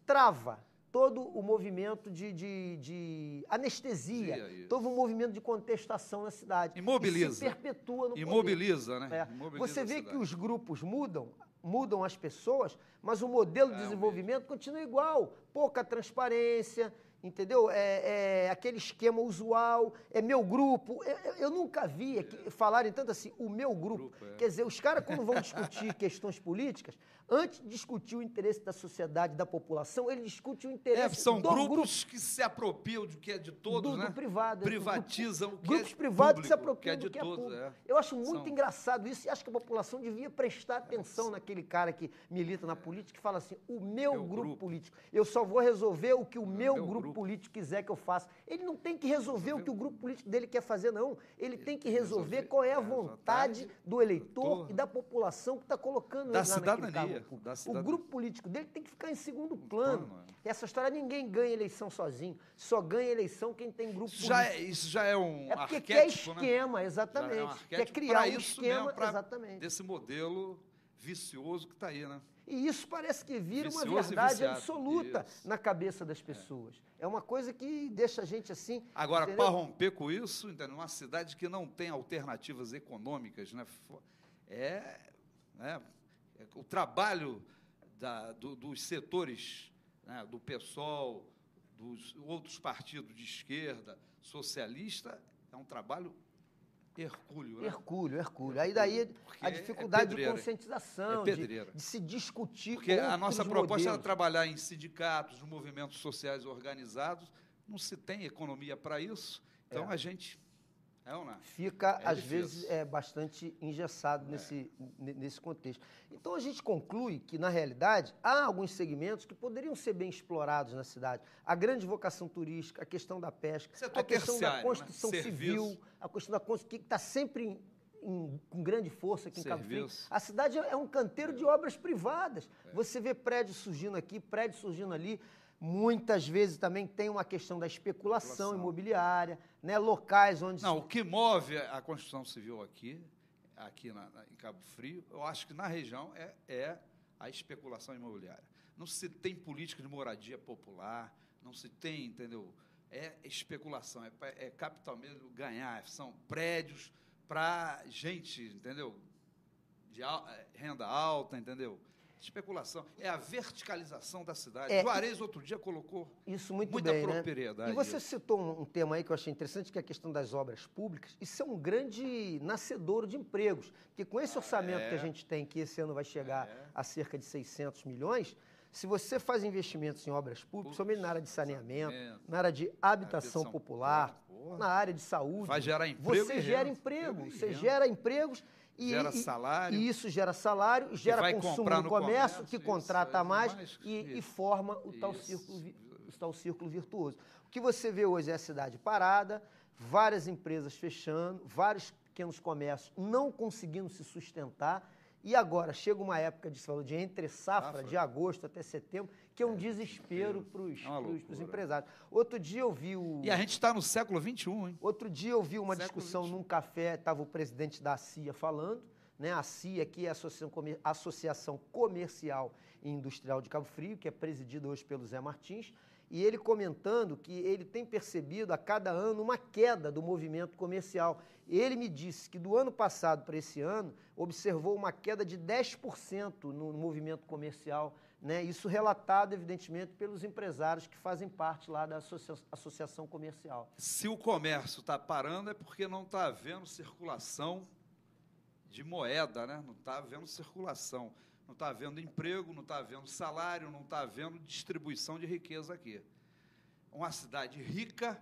Trava todo o movimento de anestesia, todo o movimento de contestação na cidade. Imobiliza. E se perpetua no poder. Imobiliza, né? Imobiliza. Você vê que os grupos mudam as pessoas, mas o modelo de desenvolvimento continua igual. Pouca transparência, entendeu? Aquele esquema usual, é meu grupo. Eu nunca vi falarem tanto assim, o meu grupo. Quer dizer, os caras, quando vão discutir questões políticas, antes de discutir o interesse da sociedade, da população, eles discutem o interesse são grupos que se apropriam do que é de todos, né? Do privado. Privatizam o que grupos é de privados público, que se apropriam do que é todos, público. Eu acho muito engraçado isso e acho que a população devia prestar atenção naquele cara que milita na política e fala assim, o meu grupo político. Eu só vou resolver o que o meu grupo político quiser que eu faça. Ele não tem que resolver o que o grupo político dele quer fazer, não. Ele tem que resolver qual é a vontade do eleitor e da população que está colocando ele lá naquele cargo. O grupo político dele tem que ficar em segundo plano. Essa história, ninguém ganha eleição sozinho. Só ganha eleição quem tem grupo político. Isso já é um arquétipo, porque quer esquema, né? exatamente. Quer criar um esquema, exatamente. Desse modelo vicioso que está aí, né? E isso parece que vira uma verdade absoluta na cabeça das pessoas. É uma coisa que deixa a gente assim... Agora, para romper com isso, entendeu? Uma cidade que não tem alternativas econômicas, né? O trabalho dos setores, né? Do PSOL, dos outros partidos de esquerda, socialista, é um trabalho hercúleo, né? Hercúleo. Aí daí Porque a dificuldade de pedreira. conscientização, de se discutir Porque a nossa proposta era modelos. trabalhar em sindicatos, movimentos sociais organizados, não se tem economia para isso, então a gente... ou não? Fica, às difícil. vezes, bastante engessado nesse contexto. Então, a gente conclui que, na realidade, há alguns segmentos que poderiam ser bem explorados na cidade. A grande vocação turística, a questão da pesca, Setor a questão da terciário, construção né? civil, Serviço. a questão da construção, que está sempre com grande força aqui em Cabo Frio. Serviço. A cidade é um canteiro de obras privadas. Você vê prédios surgindo aqui, prédios surgindo ali. Muitas vezes também tem uma questão da especulação imobiliária, né? Locais onde... Não, o que move a construção civil aqui em Cabo Frio, eu acho que na região é a especulação imobiliária. Não se tem política de moradia popular, não se tem, entendeu? É especulação, é capital mesmo ganhar, são prédios para gente, entendeu? De renda alta, entendeu? Especulação. É a verticalização da cidade. Juarez, outro dia, colocou isso muito muita bem, propriedade. Né? E você citou um tema aí que eu achei interessante, que é a questão das obras públicas. Isso é um grande nascedouro de empregos. Porque com esse orçamento que a gente tem, que esse ano vai chegar a cerca de 600 milhões, se você faz investimentos em obras públicas, somente na área de saneamento, na área de habitação popular, na área de saúde, vai gerar emprego, você gera emprego, você gera empregos. Gera salário. E isso gera salário, gera consumo no comércio, que contrata mais e forma o tal círculo virtuoso. O que você vê hoje é a cidade parada, várias empresas fechando, vários pequenos comércios não conseguindo se sustentar. E agora chega uma época de entre safra, de agosto até setembro, que é um desespero para os empresários. Outro dia eu vi E a gente está no século XXI, hein? Outro dia eu vi uma discussão num café, estava o presidente da CIA falando, né? A CIA, que é a Associação Comercial e Industrial de Cabo Frio, que é presidida hoje pelo Zé Martins, e ele comentando que ele tem percebido a cada ano uma queda do movimento comercial. Ele me disse que do ano passado para esse ano observou uma queda de 10% no movimento comercial, né? Isso relatado, evidentemente, pelos empresários que fazem parte lá da associação comercial. Se o comércio está parando é porque não está havendo circulação de moeda, né? Não está havendo circulação. Não está havendo emprego, não está havendo salário, não está havendo distribuição de riqueza aqui. Uma cidade rica,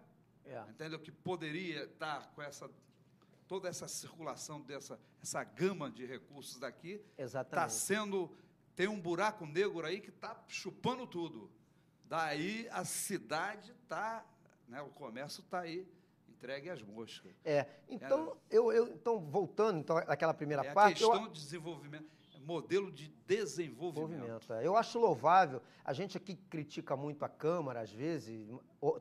entendeu? Que poderia estar com toda essa circulação, essa gama de recursos daqui, está tem um buraco negro aí que está chupando tudo. Daí a cidade está, né? O comércio está aí, entregue às moscas. Então, então voltando àquela primeira parte... parte... a questão de desenvolvimento... modelo de desenvolvimento. Eu acho louvável. A gente aqui critica muito a Câmara, às vezes,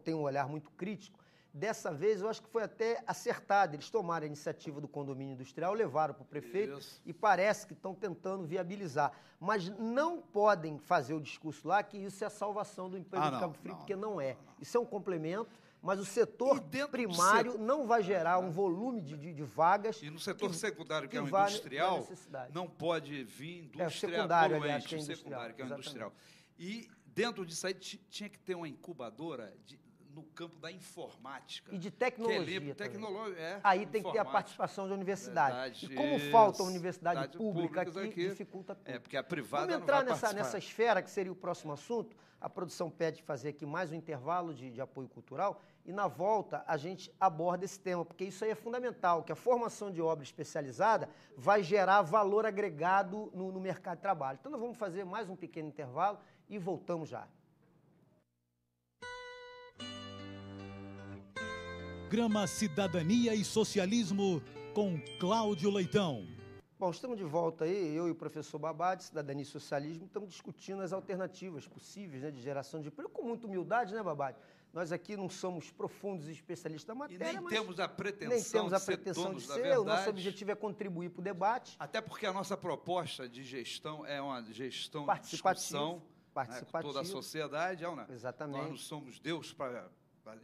tem um olhar muito crítico. Dessa vez, eu acho que foi até acertado. Eles tomaram a iniciativa do condomínio industrial, levaram para o prefeito e parece que estão tentando viabilizar. Mas não podem fazer o discurso lá que isso é a salvação do emprego de Cabo Frio, porque não é. Isso é um complemento. Mas o setor primário não vai gerar um volume de vagas. E no setor secundário, que é o industrial, não pode vir indústria secundário, poluente, aliás, que é secundário, que é o industrial. E dentro disso aí tinha que ter uma incubadora no campo da informática. E de tecnologia. Aí tem que ter a participação da universidade. E como falta a universidade pública aqui, dificulta tudo. Porque a privada Vamos entrar nessa esfera, que seria o próximo assunto. A produção pede fazer aqui mais um intervalo de apoio cultural e, na volta, a gente aborda esse tema, porque isso aí é fundamental, que a formação de obra especializada vai gerar valor agregado no mercado de trabalho. Então, nós vamos fazer mais um pequeno intervalo e voltamos já. Programa Cidadania e Socialismo com Cláudio Leitão. Bom, estamos de volta aí, eu e o professor Babá, de Cidadania e Socialismo, estamos discutindo as alternativas possíveis, né, de geração de emprego, com muita humildade, né, Babá? Nós aqui não somos profundos especialistas da matéria, e nem temos a pretensão de ser. O nosso objetivo é contribuir para o debate. Até porque a nossa proposta de gestão é uma gestão de discussão, né, com toda a sociedade, né? Exatamente. Nós não somos Deus para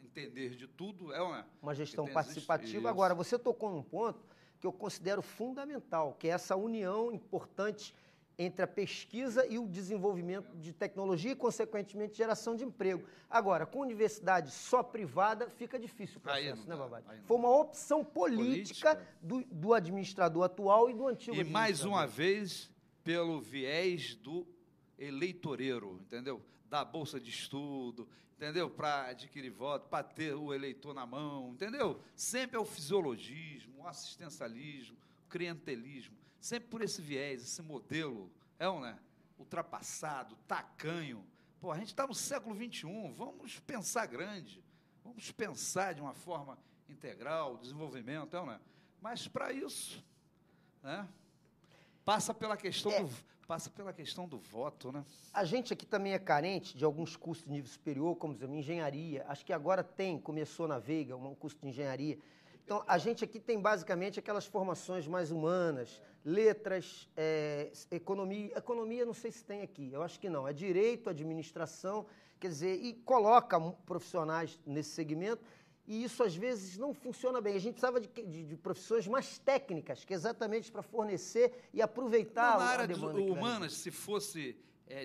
entender de tudo, né? Uma gestão participativa. Agora, você tocou num ponto que eu considero fundamental, que é essa união importante entre a pesquisa e o desenvolvimento de tecnologia e, consequentemente, geração de emprego. Agora, com universidade só privada, fica difícil o processo, né, Babad? Foi uma opção política. Do administrador atual e do antigo E, administrador. mais uma vez, pelo viés do eleitoreiro, entendeu? Da bolsa de estudo, entendeu? Para adquirir voto, para ter o eleitor na mão, entendeu? Sempre é o fisiologismo, o assistencialismo, o clientelismo, sempre por esse viés, esse modelo, né? Ultrapassado, tacanho. Pô, a gente está no século XXI, vamos pensar grande, vamos pensar de uma forma integral, desenvolvimento, não é? Mas, para isso, né, passa pela questão do voto, né? A gente aqui também é carente de alguns cursos de nível superior, como, por exemplo, engenharia. Acho que agora começou na Veiga, um curso de engenharia. Então, a gente aqui tem basicamente aquelas formações mais humanas, letras, economia. Economia não sei se tem aqui, eu acho que não. É direito, administração, quer dizer, e coloca profissionais nesse segmento, e isso às vezes não funciona bem. A gente precisava de profissões mais técnicas, que é exatamente para fornecer e aproveitar a a demanda. Na área de humanas, se fosse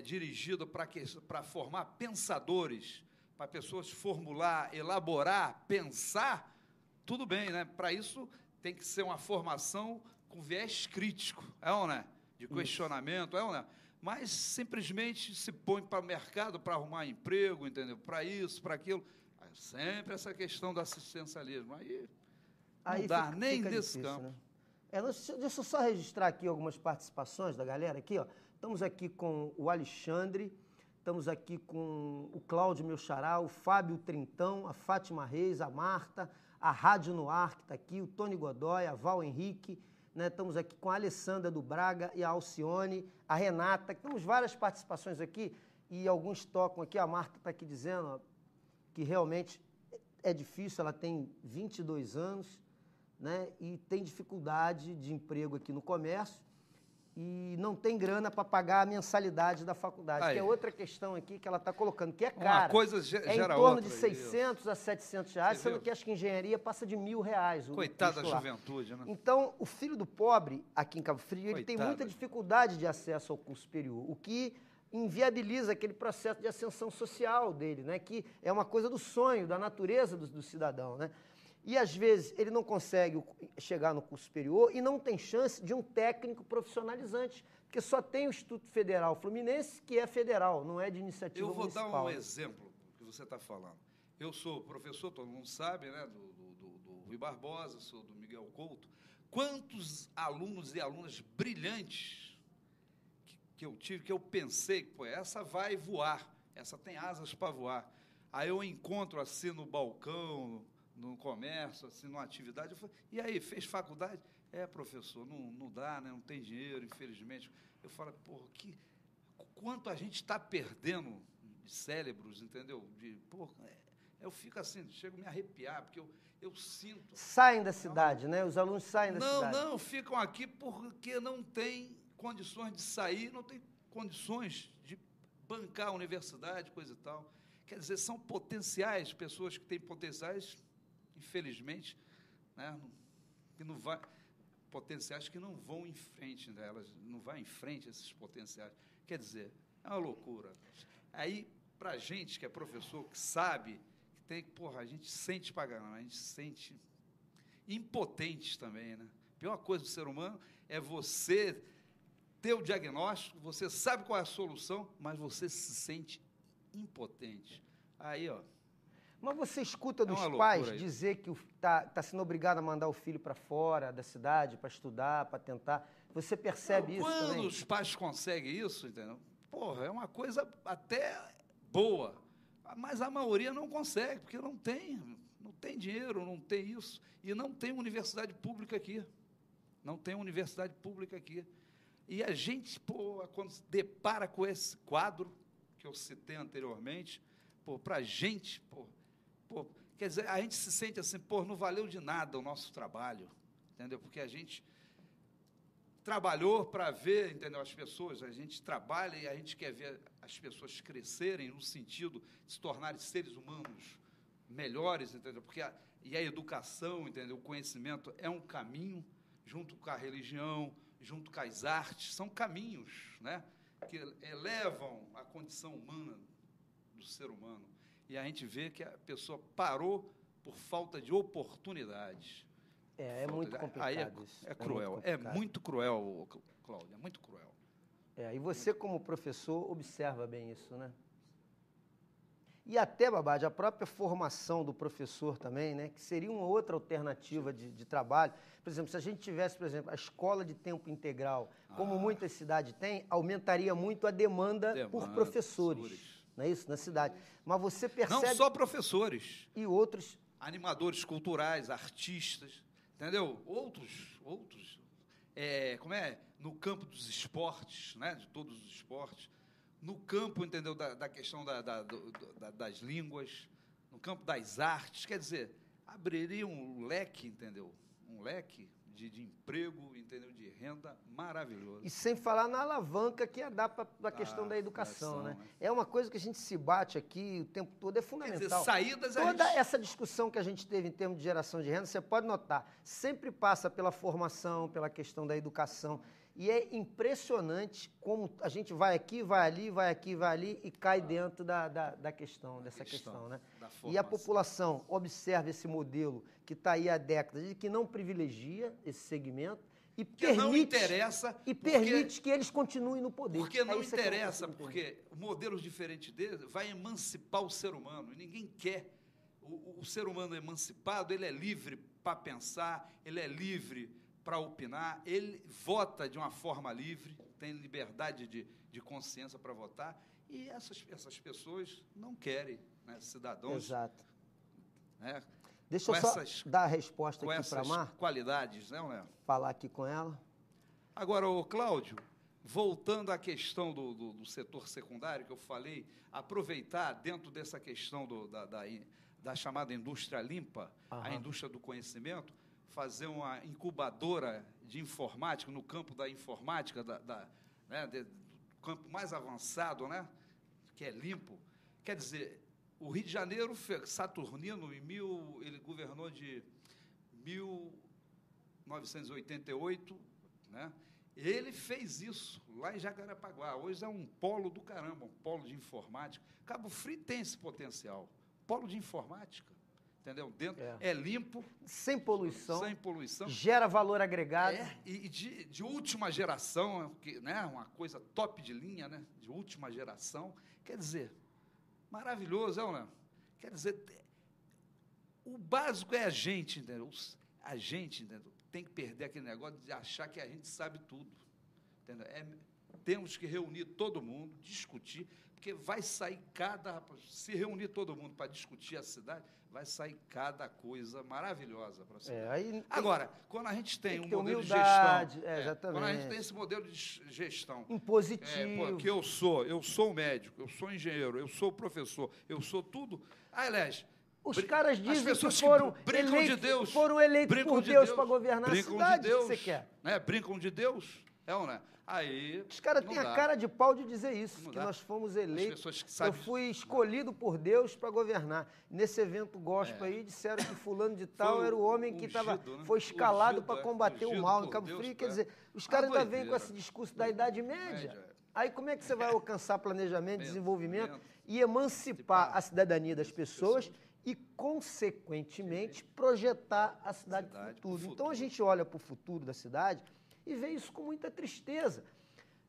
dirigido para formar pensadores, para pessoas formular, elaborar, pensar, tudo bem, né? Para isso tem que ser uma formação com viés crítico, ou não é? De questionamento, ou não é? Mas simplesmente se põe para o mercado para arrumar emprego, entendeu? Para isso, para aquilo. Sempre essa questão do assistencialismo. Aí não dá nem desse campo. Né? Deixa eu só registrar aqui algumas participações da galera aqui, ó. Estamos aqui com o Alexandre, estamos aqui com o Cláudio Meu Xará, o Fábio Trintão, a Fátima Reis, a Marta, a Rádio no Ar, que está aqui, o Tony Godoy, a Val Henrique, né? Estamos aqui com a Alessandra do Braga e a Alcione, a Renata. Temos várias participações aqui e alguns tocam aqui. A Marta está aqui dizendo, ó, que realmente é difícil, ela tem 22 anos, né? E tem dificuldade de emprego aqui no comércio e não tem grana para pagar a mensalidade da faculdade, que é outra questão aqui que ela está colocando, que é cara. Uma coisa gera em torno outra, de 600 a 700 reais, sendo que acho que engenharia passa de R$1.000. Coitada da juventude, né? Então, o filho do pobre, aqui em Cabo Frio, ele tem muita dificuldade de acesso ao curso superior, o que inviabiliza aquele processo de ascensão social dele, né? Que é uma coisa do sonho, da natureza do cidadão, né? E, às vezes, ele não consegue chegar no curso superior e não tem chance de um técnico profissionalizante, porque só tem o Instituto Federal Fluminense, que é federal, não é de iniciativa municipal. Eu vou dar um exemplo que você está falando. Eu sou professor, todo mundo sabe, né, do Rui Barbosa, sou do Miguel Couto. Quantos alunos e alunas brilhantes que eu tive, que eu pensei, pô, essa vai voar, essa tem asas para voar. Aí eu encontro assim no balcão, no comércio, assim, numa atividade, eu falei, e aí, fez faculdade? Professor, não dá, né? Não tem dinheiro, infelizmente. Eu falo, porra, quanto a gente está perdendo de cérebros, entendeu? Eu fico assim, chego a me arrepiar, porque eu sinto... Saem da cidade, né? Os alunos saem da cidade. Não, ficam aqui porque não tem condições de sair, não tem condições de bancar a universidade, coisa e tal. Quer dizer, são potenciais, pessoas que têm potenciais, infelizmente, né, potenciais que não vão em frente, né, elas não vão em frente esses potenciais. Quer dizer, é uma loucura. Aí, para a gente que é professor, que sabe, que tem, porra, a gente sente pagar, a gente sente impotentes também, né? A pior coisa do ser humano é você ter o diagnóstico, você sabe qual é a solução, mas você se sente impotente. Aí, ó. Mas você escuta dos pais dizer que está sendo obrigado a mandar o filho para fora da cidade para estudar, para tentar. Você percebe isso também? Quando os pais conseguem isso, entendeu? Porra, é uma coisa até boa. Mas a maioria não consegue, porque não tem dinheiro, não tem isso. E não tem universidade pública aqui. Não tem universidade pública aqui. E a gente, quando se depara com esse quadro que eu citei anteriormente, para a gente, quer dizer, a gente se sente assim, não valeu de nada o nosso trabalho, entendeu? Porque a gente trabalhou para ver, entendeu, as pessoas, a gente trabalha e a gente quer ver as pessoas crescerem no sentido de se tornarem seres humanos melhores, entendeu? Porque a educação, entendeu, o conhecimento é um caminho, junto com a religião, junto com as artes, são caminhos, né, que elevam a condição humana do ser humano. E a gente vê que a pessoa parou por falta de oportunidades. É muito complicado aí isso. É cruel, é muito cruel, Cláudio, é muito cruel. E você, como professor, observa bem isso, né? E até, Babade, a própria formação do professor também, né? Que seria uma outra alternativa de trabalho. Por exemplo, se a gente tivesse, por exemplo, a escola de tempo integral, como muitas cidades têm, aumentaria muito a demanda por professores. Não é isso? Na cidade. Mas você percebe... Não só professores. E outros... Animadores culturais, artistas, entendeu? Outros no campo dos esportes, né? De todos os esportes, no campo, entendeu, da questão das línguas, no campo das artes, quer dizer, abriria um leque, entendeu? Um leque de emprego, entendeu? De renda maravilhoso. E sem falar na alavanca que ia dar para a questão da educação, né? É uma coisa que a gente se bate aqui o tempo todo, é fundamental. Quer dizer, saídas... Toda essa discussão que a gente teve em termos de geração de renda, você pode notar, sempre passa pela formação, pela questão da educação. E é impressionante como a gente vai aqui, vai ali, vai aqui, vai ali e cai dentro dessa questão, né? E a população observa esse modelo que está aí há décadas e que não privilegia esse segmento e permite que eles continuem no poder. Porque não interessa, porque modelos diferentes deles vai emancipar o ser humano. E ninguém quer. O ser humano emancipado, ele é livre para pensar, ele é livre para opinar, ele vota de uma forma livre, tem liberdade de consciência para votar, e essas pessoas não querem, né, cidadãos. Exato. Né, deixa eu só dar a resposta aqui para a Mar. Qualidades, né, Léo? Falar aqui com ela. Agora, Cláudio, voltando à questão do setor secundário que eu falei, aproveitar dentro dessa questão da chamada indústria limpa, a indústria do conhecimento, fazer uma incubadora de informática, no campo da informática, do campo mais avançado, né, que é limpo. Quer dizer, o Rio de Janeiro, Saturnino, ele governou de 1988, né, ele fez isso lá em Jacarepaguá. Hoje é um polo do caramba, um polo de informática. Cabo Frio tem esse potencial, polo de informática. Entendeu? Dentro é limpo, sem poluição, gera valor agregado. E de última geração, né? Uma coisa top de linha, né? De última geração. Quer dizer, maravilhoso, Léo? Quer dizer, o básico é a gente, entendeu? A gente, entendeu? Tem que perder aquele negócio de achar que a gente sabe tudo. Entendeu? Temos que reunir todo mundo, discutir, porque vai sair se reunir todo mundo para discutir a cidade, vai sair cada coisa maravilhosa para a cidade. Agora, quando a gente tem um modelo de gestão, quando a gente tem esse modelo de gestão impositivo, que eu sou médico, eu sou engenheiro, eu sou professor, eu sou tudo. Aliás, os caras dizem que foram eleitos por Deus para governar a cidade, que você quer. Né? Brincam de Deus, né? Aí, os caras têm a cara de pau de dizer isso, que nós fomos eleitos. Eu fui escolhido por Deus para governar. Nesse evento gospel aí, disseram que fulano de tal era o homem que foi escalado para combater o mal no Cabo Frio. Quer dizer, os caras ainda vêm com esse discurso da Idade Média. Aí como é que você vai alcançar planejamento, desenvolvimento e emancipar a cidadania das pessoas e, consequentemente, projetar a cidade do futuro? Então, a gente olha para o futuro da cidade e vê isso com muita tristeza.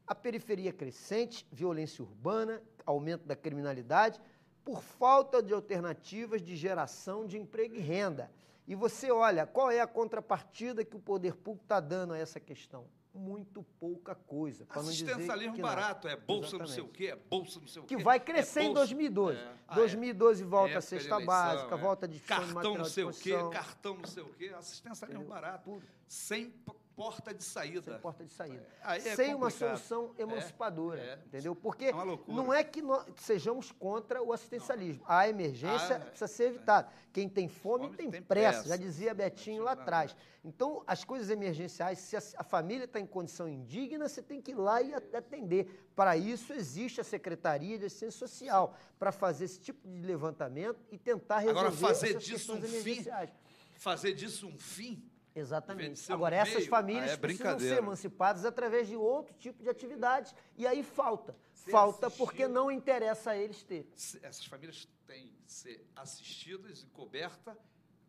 A periferia crescente, violência urbana, aumento da criminalidade, por falta de alternativas de geração de emprego e renda. E você olha, qual é a contrapartida que o poder público está dando a essa questão? Muito pouca coisa. Assistencialismo barato, bolsa não sei o quê, bolsa não sei o quê. Que vai crescer em 2012. 2012 volta a cesta básica, volta de cartão não sei o quê, cartão não sei o quê, assistencialismo barato, sem porta de saída. Sem porta de saída. Sem uma solução emancipadora, entendeu? Porque não é que nós sejamos contra o assistencialismo. A emergência precisa ser evitada. Quem tem fome tem pressa, já dizia Betinho lá atrás. Então, as coisas emergenciais, se a família está em condição indigna, você tem que ir lá e atender. Para isso, existe a Secretaria de Assistência Social, para fazer esse tipo de levantamento e tentar resolver essas questões emergenciais. Fazer disso um fim, Em vez de Exatamente. ser um Agora, essas meio, famílias é precisam ser brincadeira. emancipadas através de outro tipo de atividades. E aí falta. Falta porque não interessa a eles ter. Essas famílias têm que ser assistidas e cobertas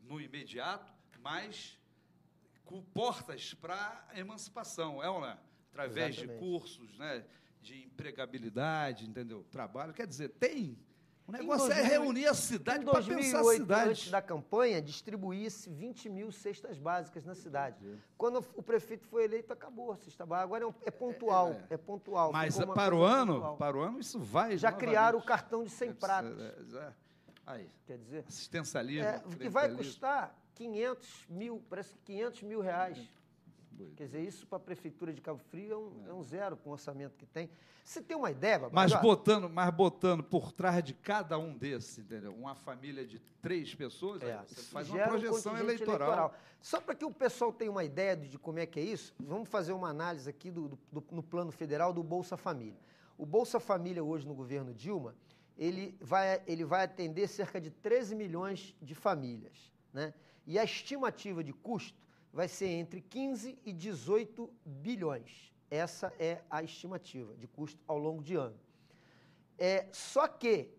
no imediato, mas com portas para a emancipação, é ou não é? Através de Exatamente. cursos, né, de empregabilidade, entendeu? Trabalho. Quer dizer, tem. O Em negócio é 2000 reunir a cidade Em para pensar a 2008, cidade. antes da campanha, distribuía-se 20 mil cestas básicas na cidade. Quando o prefeito foi eleito, acabou a cesta básica. Agora é pontual, é pontual. Mas ficou uma para o coisa ano, pontual. isso vai. Já novamente. criaram o cartão de 100 Deve pratas. Aí, Quer dizer, assistencialismo. o que vai clientelismo. custar 500 mil, parece que 500 mil reais. Quer dizer, isso para a Prefeitura de Cabo Frio é um zero com o orçamento que tem. Você tem uma ideia, Babá? Mas Ó, botando por trás de cada um desses, entendeu? Uma família de 3 pessoas, aí você isso faz uma gera um projeção contingente eleitoral. Só para que o pessoal tenha uma ideia de como é que é isso, vamos fazer uma análise aqui no plano federal do Bolsa Família. O Bolsa Família hoje no governo Dilma, ele vai atender cerca de 13 milhões de famílias, né? E a estimativa de custo vai ser entre 15 e 18 bilhões. Essa é a estimativa de custo ao longo de ano. Só que,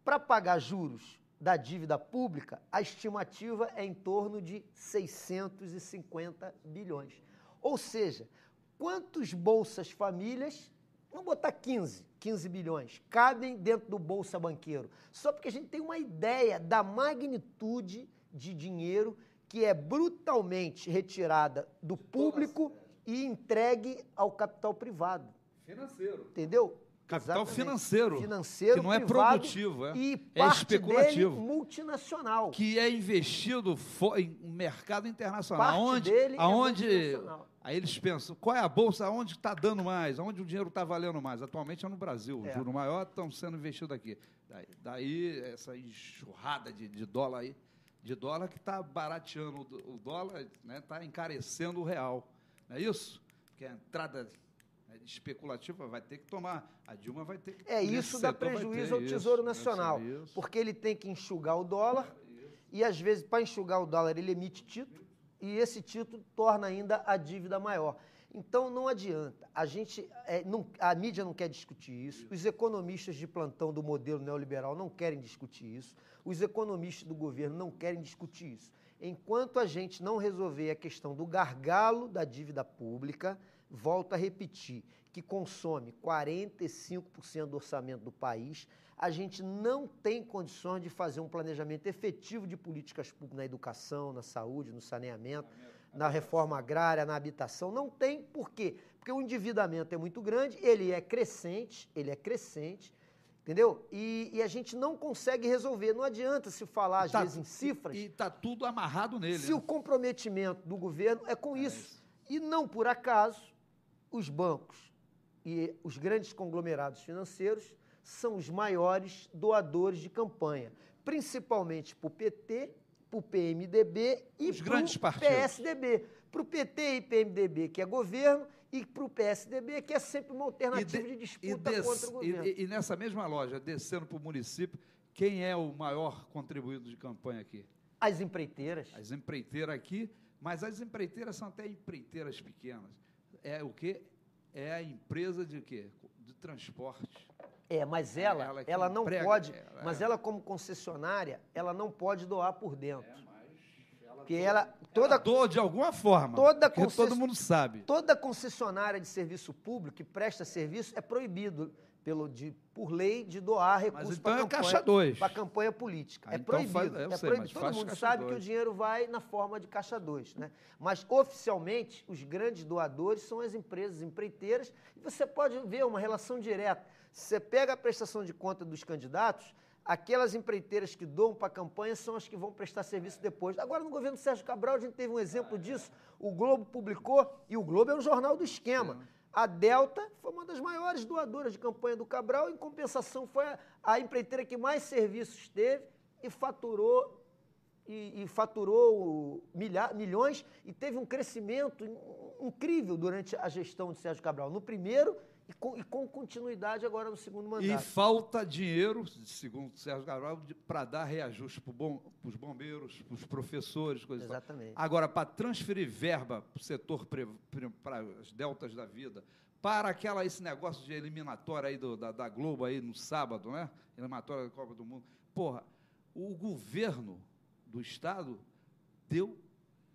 para pagar juros da dívida pública, a estimativa é em torno de 650 bilhões. Ou seja, quantos Bolsas Famílias, vamos botar 15 bilhões, cabem dentro do Bolsa Banqueiro? Só porque a gente tem uma ideia da magnitude de dinheiro que é brutalmente retirada do público e entregue ao capital privado. Financeiro. Entendeu? Capital Exatamente. financeiro. Financeiro, que não é privado produtivo, e é parte especulativo. dele multinacional. Que é investido em mercado internacional. Parte dele é aonde multinacional. aí eles pensam, qual é a bolsa, aonde está dando mais, aonde o dinheiro está valendo mais. Atualmente é no Brasil, o juro maior estão sendo investidos aqui. Daí essa enxurrada de dólar aí, de dólar que está barateando o dólar, está encarecendo o real. Não é isso? Porque a entrada especulativa vai ter que tomar. A Dilma vai ter que... Isso dá prejuízo ao Tesouro Nacional, porque ele tem que enxugar o dólar e, às vezes, para enxugar o dólar, ele emite título e esse título torna ainda a dívida maior. Então, não adianta. A mídia não quer discutir isso, os economistas de plantão do modelo neoliberal não querem discutir isso, os economistas do governo não querem discutir isso. Enquanto a gente não resolver a questão do gargalo da dívida pública, volto a repetir, que consome 45% do orçamento do país, a gente não tem condições de fazer um planejamento efetivo de políticas públicas na educação, na saúde, no saneamento, na reforma agrária, na habitação. Não tem. Por quê? Porque o endividamento é muito grande, ele é crescente, entendeu? E a gente não consegue resolver. Não adianta se falar, às vezes, em cifras. E está tudo amarrado nele. Se o comprometimento do governo é com isso. E não por acaso, os bancos e os grandes conglomerados financeiros são os maiores doadores de campanha, principalmente para o PT, para o PMDB e para o PSDB. Para o PT e PMDB, que é governo, e para o PSDB, que é sempre uma alternativa de disputa contra o governo. E nessa mesma loja, descendo para o município, quem é o maior contribuidor de campanha aqui? As empreiteiras. As empreiteiras aqui, mas as empreiteiras são até empreiteiras pequenas. É o quê? É a empresa de quê? De transporte. Mas ela não emprega, pode, mas ela como concessionária, ela não pode doar por dentro. Porque ela doa de alguma forma, porque todo mundo sabe. Toda concessionária de serviço público que presta serviço é proibido por lei de doar recursos para caixa 2. Para campanha política. Então proibido. Todo mundo sabe que o dinheiro vai na forma de caixa 2, né? Mas oficialmente os grandes doadores são as empresas empreiteiras e você pode ver uma relação direta. Você pega a prestação de conta dos candidatos, aquelas empreiteiras que doam para a campanha são as que vão prestar serviço depois. Agora, no governo Sérgio Cabral, a gente teve um exemplo disso. O Globo publicou, e o Globo é um jornal do esquema. A Delta foi uma das maiores doadoras de campanha do Cabral, em compensação foi a empreiteira que mais serviços teve e faturou milhões e teve um crescimento incrível durante a gestão de Sérgio Cabral, no primeiro E com continuidade agora no segundo E mandato. falta dinheiro, segundo o Sérgio Cabral, para dar reajuste para os bombeiros, para os professores, coisas e tal. Exatamente. Agora, para transferir verba para o setor, para as deltas da vida, para esse negócio de eliminatória aí da Globo aí no sábado, né? Eliminatória da Copa do Mundo. Porra, o governo do Estado deu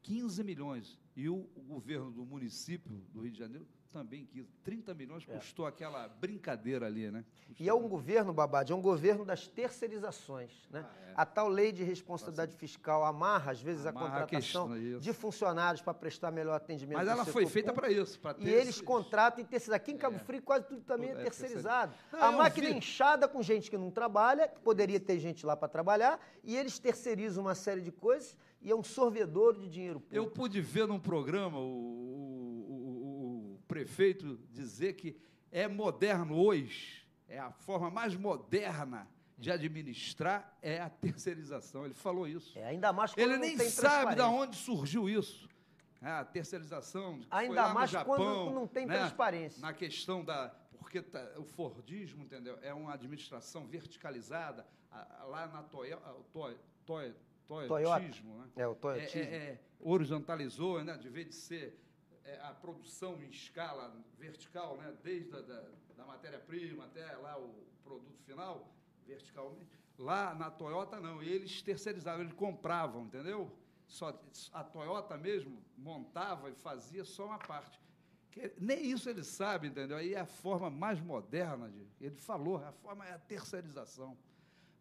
15 milhões. E o governo do município do Rio de Janeiro também quis. 30 milhões custou aquela brincadeira ali, né? E é um governo, Babade, é um governo das terceirizações. Né? A tal lei de responsabilidade fiscal amarra, às vezes, a contratação de funcionários para prestar melhor atendimento. Mas ela foi feita para isso. E eles contratam e terceirizam. Aqui em Cabo Frio, quase tudo também é terceirizado. A máquina é inchada com gente que não trabalha, que poderia ter gente lá para trabalhar, e eles terceirizam uma série de coisas, e é um sorvedor de dinheiro público. Eu pude ver num programa o prefeito dizer que é moderno hoje, é a forma mais moderna de administrar é a terceirização. Ele falou isso. Ainda mais quando ele não nem tem sabe de onde surgiu isso. A terceirização. Ainda mais no Japão, quando não tem transparência. Na questão porque o Fordismo, entendeu? É uma administração verticalizada. Lá na Toyotismo, né? O toyotismo. Horizontalizou, né? De vez de ser a produção em escala vertical, né? Desde da matéria-prima até lá o produto final, verticalmente. Lá na Toyota, não. Eles terceirizavam, eles compravam, entendeu? A Toyota mesmo montava e fazia só uma parte. Nem isso ele sabe, entendeu? Aí é a forma mais moderna, ele falou, a forma é a terceirização.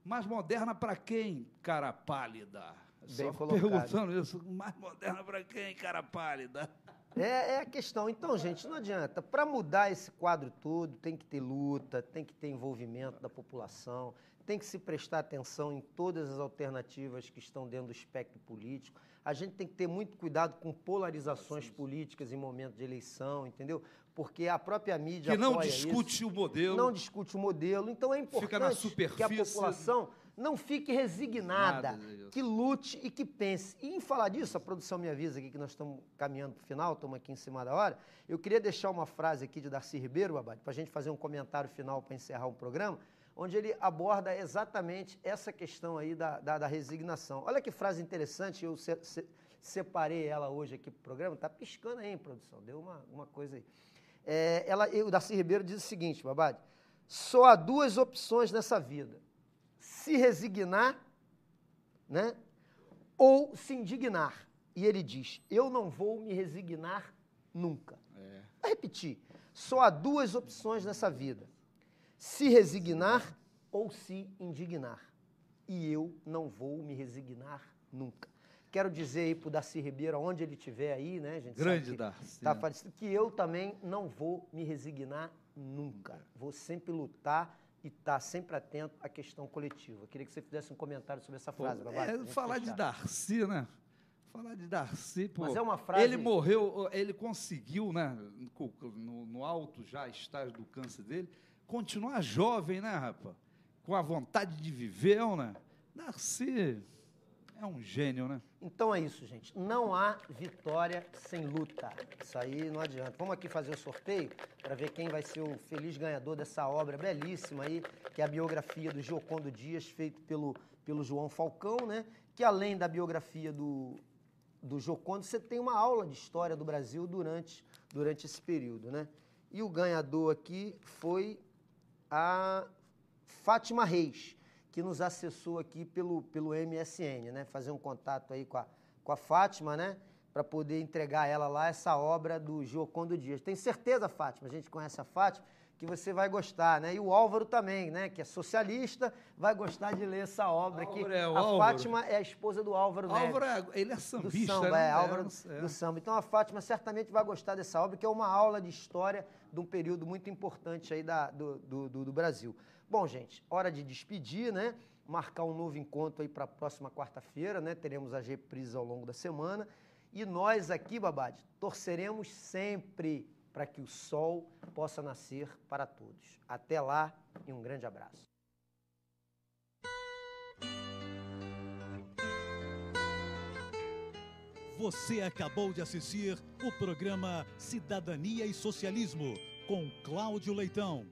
Mais moderna para quem, cara pálida? Bem só colocado. Perguntando isso, mais moderna para quem, cara pálida? É a questão. Então, gente, não adianta. Para mudar esse quadro todo, tem que ter luta, tem que ter envolvimento da população, tem que se prestar atenção em todas as alternativas que estão dentro do espectro político. A gente tem que ter muito cuidado com polarizações políticas em momento de eleição, entendeu? Porque a própria mídia que não apoia discute isso, o modelo. Não discute o modelo. Então é importante que a população não fique resignada, que lute e que pense. E em falar disso, a produção me avisa aqui que nós estamos caminhando para o final, estamos aqui em cima da hora. Eu queria deixar uma frase aqui de Darcy Ribeiro, Babade, para a gente fazer um comentário final para encerrar o programa, onde ele aborda exatamente essa questão aí da resignação. Olha que frase interessante, eu separei ela hoje aqui para o programa, está piscando aí, produção, deu uma coisa aí. O Darcy Ribeiro diz o seguinte, Babade, só há duas opções nessa vida, se resignar, né, ou se indignar. E ele diz, eu não vou me resignar nunca. Vou repetir, só há duas opções nessa vida, se resignar ou se indignar. E eu não vou me resignar nunca. Quero dizer aí para o Darcy Ribeiro, onde ele estiver aí, né, gente? Grande Darcy. Tá falecido, que eu também não vou me resignar nunca. Vou sempre lutar e estar sempre atento à questão coletiva. Queria que você fizesse um comentário sobre essa frase, Babade. Falar de Darcy, né? Falar de Darcy, pô. Mas é uma frase... Ele morreu, ele conseguiu, né, no alto já estágio do câncer dele, continuar jovem, né, rapaz? Com a vontade de viver, né? Darcy é um gênio, né? Então é isso, gente. Não há vitória sem luta. Isso aí não adianta. Vamos aqui fazer o sorteio para ver quem vai ser o feliz ganhador dessa obra belíssima aí, que é a biografia do Giocondo Dias, feito pelo João Falcão, né? Que além da biografia do Giocondo, você tem uma aula de história do Brasil durante esse período, né? E o ganhador aqui foi a Fátima Reis, que nos acessou aqui pelo MSN, né? Fazer um contato aí com a Fátima, né? Para poder entregar a ela lá essa obra do Giocondo Dias. Tenho certeza, Fátima, a gente conhece a Fátima, que você vai gostar, né? E o Álvaro também, né? Que é socialista, vai gostar de ler essa obra aqui. A Fátima é a esposa do Álvaro Neves. Álvaro, ele é sambista, do samba, né? Álvaro do samba. Então a Fátima certamente vai gostar dessa obra, que é uma aula de história de um período muito importante aí do Brasil. Bom, gente, hora de despedir, né? Marcar um novo encontro aí para a próxima quarta-feira, né? Teremos as reprises ao longo da semana. E nós aqui, Babade, torceremos sempre para que o sol possa nascer para todos. Até lá e um grande abraço. Você acabou de assistir o programa Cidadania e Socialismo com Cláudio Leitão.